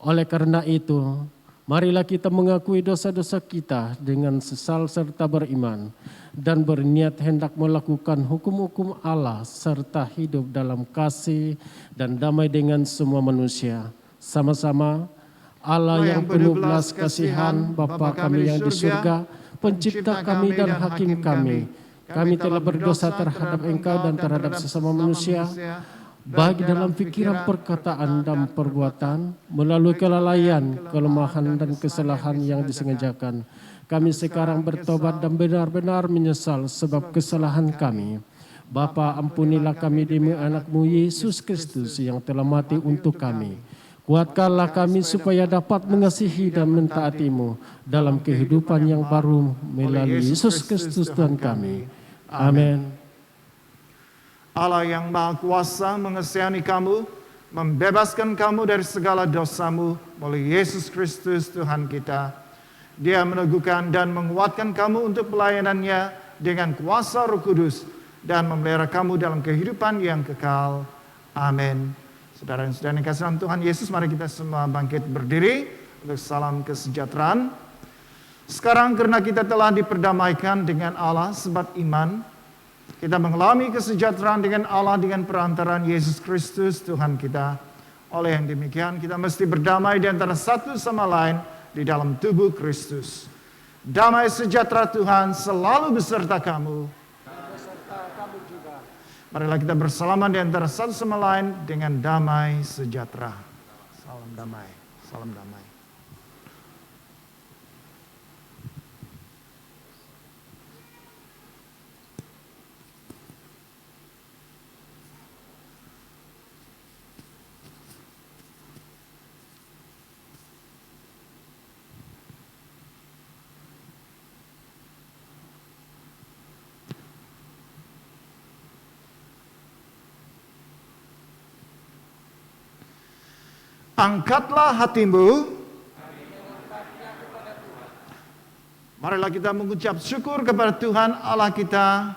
Oleh karena itu, marilah kita mengakui dosa-dosa kita dengan sesal serta beriman dan berniat hendak melakukan hukum-hukum Allah serta hidup dalam kasih dan damai dengan semua manusia. Sama-sama Allah yang penuh belas kasihan, Bapa kami yang di surga, pencipta kami dan hakim kami. Kami telah berdosa terhadap Engkau dan terhadap sesama manusia, baik dalam pikiran, perkataan, dan perbuatan, melalui kelalaian, kelemahan, dan kesalahan yang disengajakan. Kami sekarang bertobat dan benar-benar menyesal sebab kesalahan kami. Bapa, ampunilah kami demi anak-Mu Yesus Kristus yang telah mati untuk kami. Kuatkanlah kami supaya dapat mengasihi dan mentaati-Mu dalam kehidupan yang baru melalui Yesus Kristus Tuhan kami. Amin. Allah yang Maha Kuasa mengasihani kamu, membebaskan kamu dari segala dosamu melalui Yesus Kristus Tuhan kita. Dia meneguhkan dan menguatkan kamu untuk pelayanannya dengan kuasa Roh Kudus dan memelihara kamu dalam kehidupan yang kekal. Amin. Saudara dan saudara yang kasih dalam Tuhan Yesus, mari kita semua bangkit berdiri untuk salam kesejahteraan. Sekarang karena kita telah diperdamaikan dengan Allah sebab iman, kita mengalami kesejahteraan dengan Allah dengan perantaraan Yesus Kristus Tuhan kita. Oleh yang demikian kita mesti berdamai di antara satu sama lain di dalam tubuh Kristus. Damai sejahtera Tuhan selalu beserta kamu. Marilah kita bersalaman di antara satu sama lain dengan damai sejahtera. Salam damai, salam damai. Angkatlah hatimu. Marilah kita mengucap syukur kepada Tuhan Allah kita.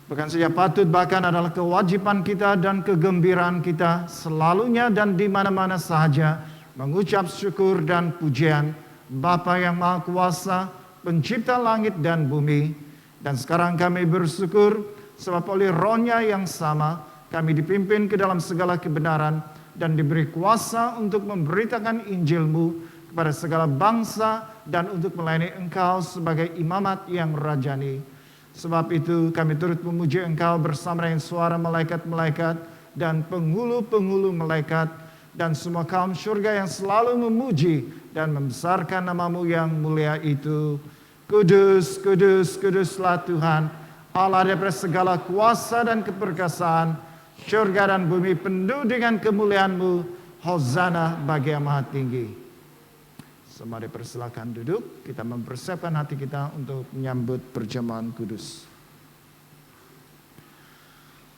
Bukan saja patut, bahkan adalah kewajiban kita dan kegembiraan kita selalunya dan di mana-mana sahaja mengucap syukur dan pujian Bapa yang Maha Kuasa, Pencipta langit dan bumi. Dan sekarang kami bersyukur sebab oleh Roh-Nya yang sama kami dipimpin ke dalam segala kebenaran dan diberi kuasa untuk memberitakan Injil-Mu kepada segala bangsa dan untuk melayani Engkau sebagai imamat yang rajani. Sebab itu kami turut memuji Engkau bersama dengan suara malaikat-malaikat dan penghulu-penghulu malaikat dan semua kaum surga yang selalu memuji dan membesarkan nama-Mu yang mulia itu. Kudus, kudus, kuduslah Tuhan, Allah daripada segala kuasa dan keperkasaan, surga dan bumi penuh dengan kemuliaan-Mu. Hosana bagi yang maha tinggi. Mari persilakan duduk, kita mempersiapkan hati kita untuk menyambut perjamuan kudus.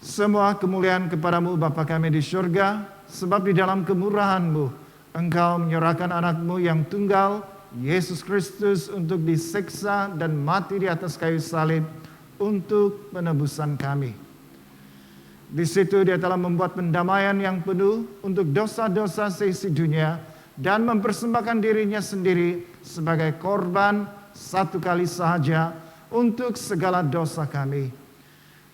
Semua kemuliaan kepadamu Bapa kami di surga, sebab di dalam kemurahan-Mu Engkau menyerahkan anak-Mu yang tunggal, Yesus Kristus, untuk disiksa dan mati di atas kayu salib untuk penebusan kami. Di situ Dia telah membuat pendamaian yang penuh untuk dosa-dosa seisi dunia dan mempersembahkan dirinya sendiri sebagai korban satu kali sahaja untuk segala dosa kami.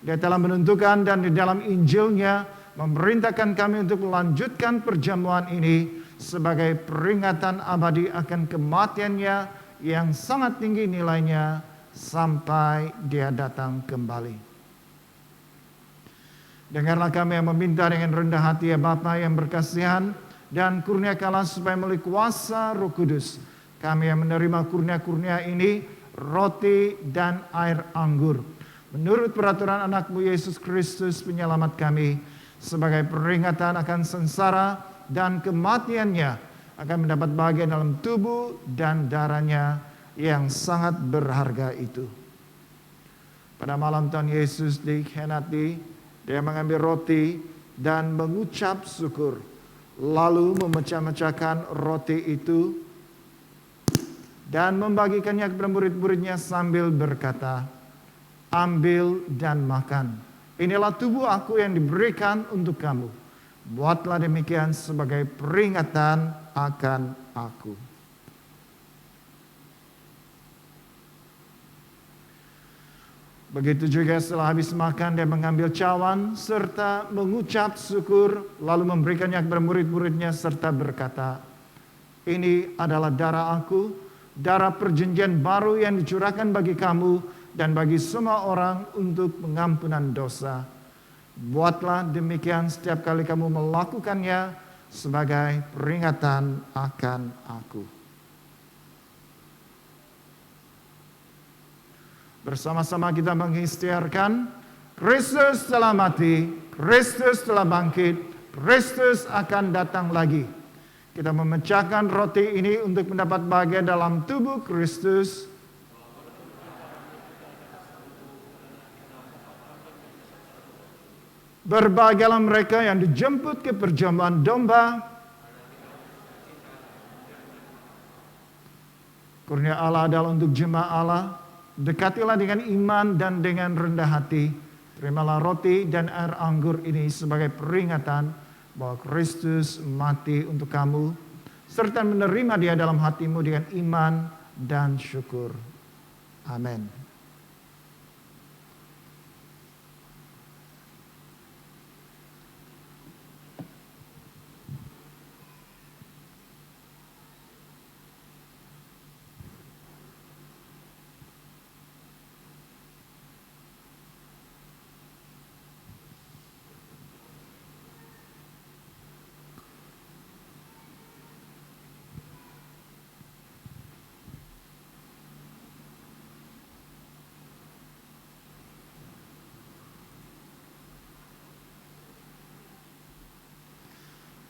Dia telah menentukan dan di dalam Injil-Nya memerintahkan kami untuk melanjutkan perjamuan ini sebagai peringatan abadi akan kematian-Nya yang sangat tinggi nilainya sampai Dia datang kembali. Dengarlah kami yang meminta dengan rendah hati ya Bapa yang berkasihan, dan kurniakanlah supaya melalui kuasa Roh Kudus kami yang menerima kurnia-kurnia ini, roti dan air anggur, menurut peraturan anak-Mu Yesus Kristus penyelamat kami, sebagai peringatan akan sengsara dan kematian-Nya, akan mendapat bagian dalam tubuh dan darah-Nya yang sangat berharga itu. Pada malam Tuhan Yesus dikhianati, Dia mengambil roti dan mengucap syukur, lalu memecah-mecahkan roti itu dan membagikannya kepada murid-muridnya sambil berkata, "Ambil dan makan. Inilah tubuh Aku yang diberikan untuk kamu. Buatlah demikian sebagai peringatan akan Aku." Begitu juga setelah habis makan, Dia mengambil cawan serta mengucap syukur, lalu memberikannya kepada murid-muridnya serta berkata, "Ini adalah darah Aku, darah perjanjian baru yang dicurahkan bagi kamu dan bagi semua orang untuk pengampunan dosa. Buatlah demikian setiap kali kamu melakukannya sebagai peringatan akan Aku." Bersama-sama kita mengisytiharkan, Kristus telah mati, Kristus telah bangkit, Kristus akan datang lagi. Kita memecahkan roti ini untuk mendapat bagian dalam tubuh Kristus. Berbahagialah mereka yang dijemput ke perjamuan domba. Kurnia Allah adalah untuk jemaat Allah. Dekatilah dengan iman dan dengan rendah hati. Terimalah roti dan air anggur ini sebagai peringatan bahwa Kristus mati untuk kamu, serta menerima Dia dalam hatimu dengan iman dan syukur. Amin.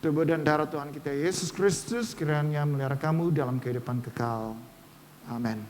Tubuh dan darah Tuhan kita Yesus Kristus kiranya melihara kamu dalam kehidupan kekal. Amin.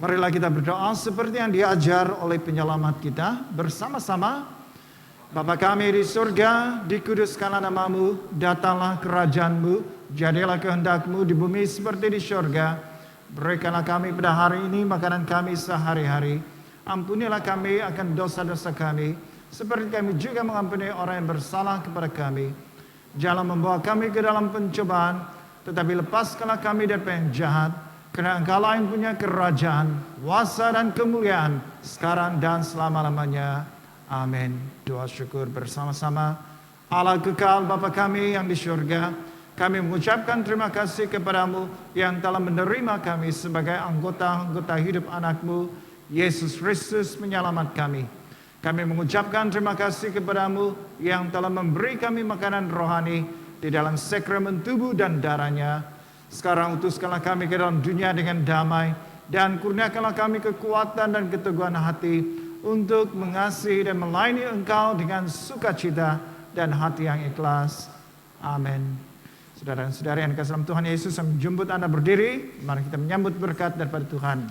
Marilah kita berdoa seperti yang diajar oleh penyelamat kita bersama-sama. Bapa kami di surga, dikuduskanlah namamu, datanglah kerajaanmu, jadilah kehendakmu di bumi seperti di surga. Berikanlah kami pada hari ini makanan kami sehari-hari. Ampunilah kami akan dosa-dosa kami, seperti kami juga mengampuni orang yang bersalah kepada kami. Jangan membawa kami ke dalam pencobaan, tetapi lepaskanlah kami dari yang jahat. Karena Engkaulah yang punya kerajaan, kuasa dan kemuliaan sekarang dan selama-lamanya. Amin. Doa syukur bersama-sama. Allah kekal Bapa kami yang di surga, kami mengucapkan terima kasih kepadamu yang telah menerima kami sebagai anggota-anggota hidup anak-Mu, Yesus Kristus menyelamat kami. Kami mengucapkan terima kasih kepadamu yang telah memberi kami makanan rohani di dalam sakramen tubuh dan darahnya. Sekarang utuskanlah kami ke dalam dunia dengan damai, dan kurniakanlah kami kekuatan dan keteguhan hati untuk mengasihi dan melayani Engkau dengan sukacita dan hati yang ikhlas. Amin. Saudara dan saudari yang dikasihi dalam Tuhan Yesus, saya menjemput Anda berdiri. Mari kita menyambut berkat daripada Tuhan.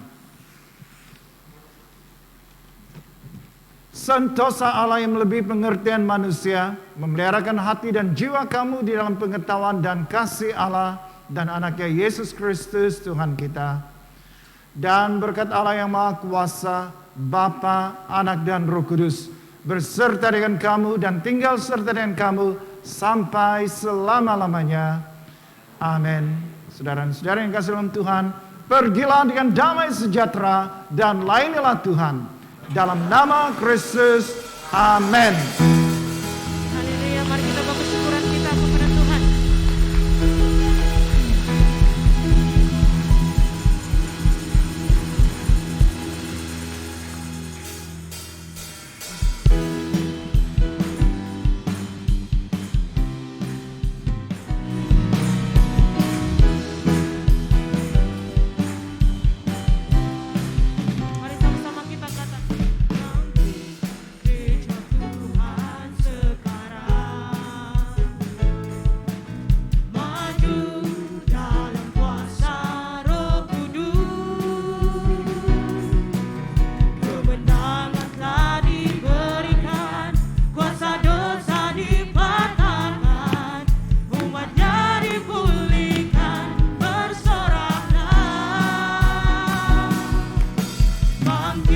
sentosa Allah yang melebihi pengertian manusia, memeliharakan hati dan jiwa kamu di dalam pengetahuan dan kasih Allah dan anaknya Yesus Kristus Tuhan kita. Dan berkat Allah yang Maha Kuasa, Bapa, Anak dan Roh Kudus, berserta dengan kamu dan tinggal serta dengan kamu sampai selama-lamanya. Amin. Saudara dan saudara yang kasih dalam Tuhan, pergilah dengan damai sejahtera dan layanilah Tuhan. Dalam nama Kristus, amin. Haleluya, mari kita bawa kesyukuran kita kepada Tuhan. Mari sama-sama kita katakan, gereja Tuhan sekarang maju dalam kuasa Roh Kudus. Kebenangan telah diberikan, kuasa dosa dipatahkan, umatnya dipulihkan, bersoraklah. Bangkit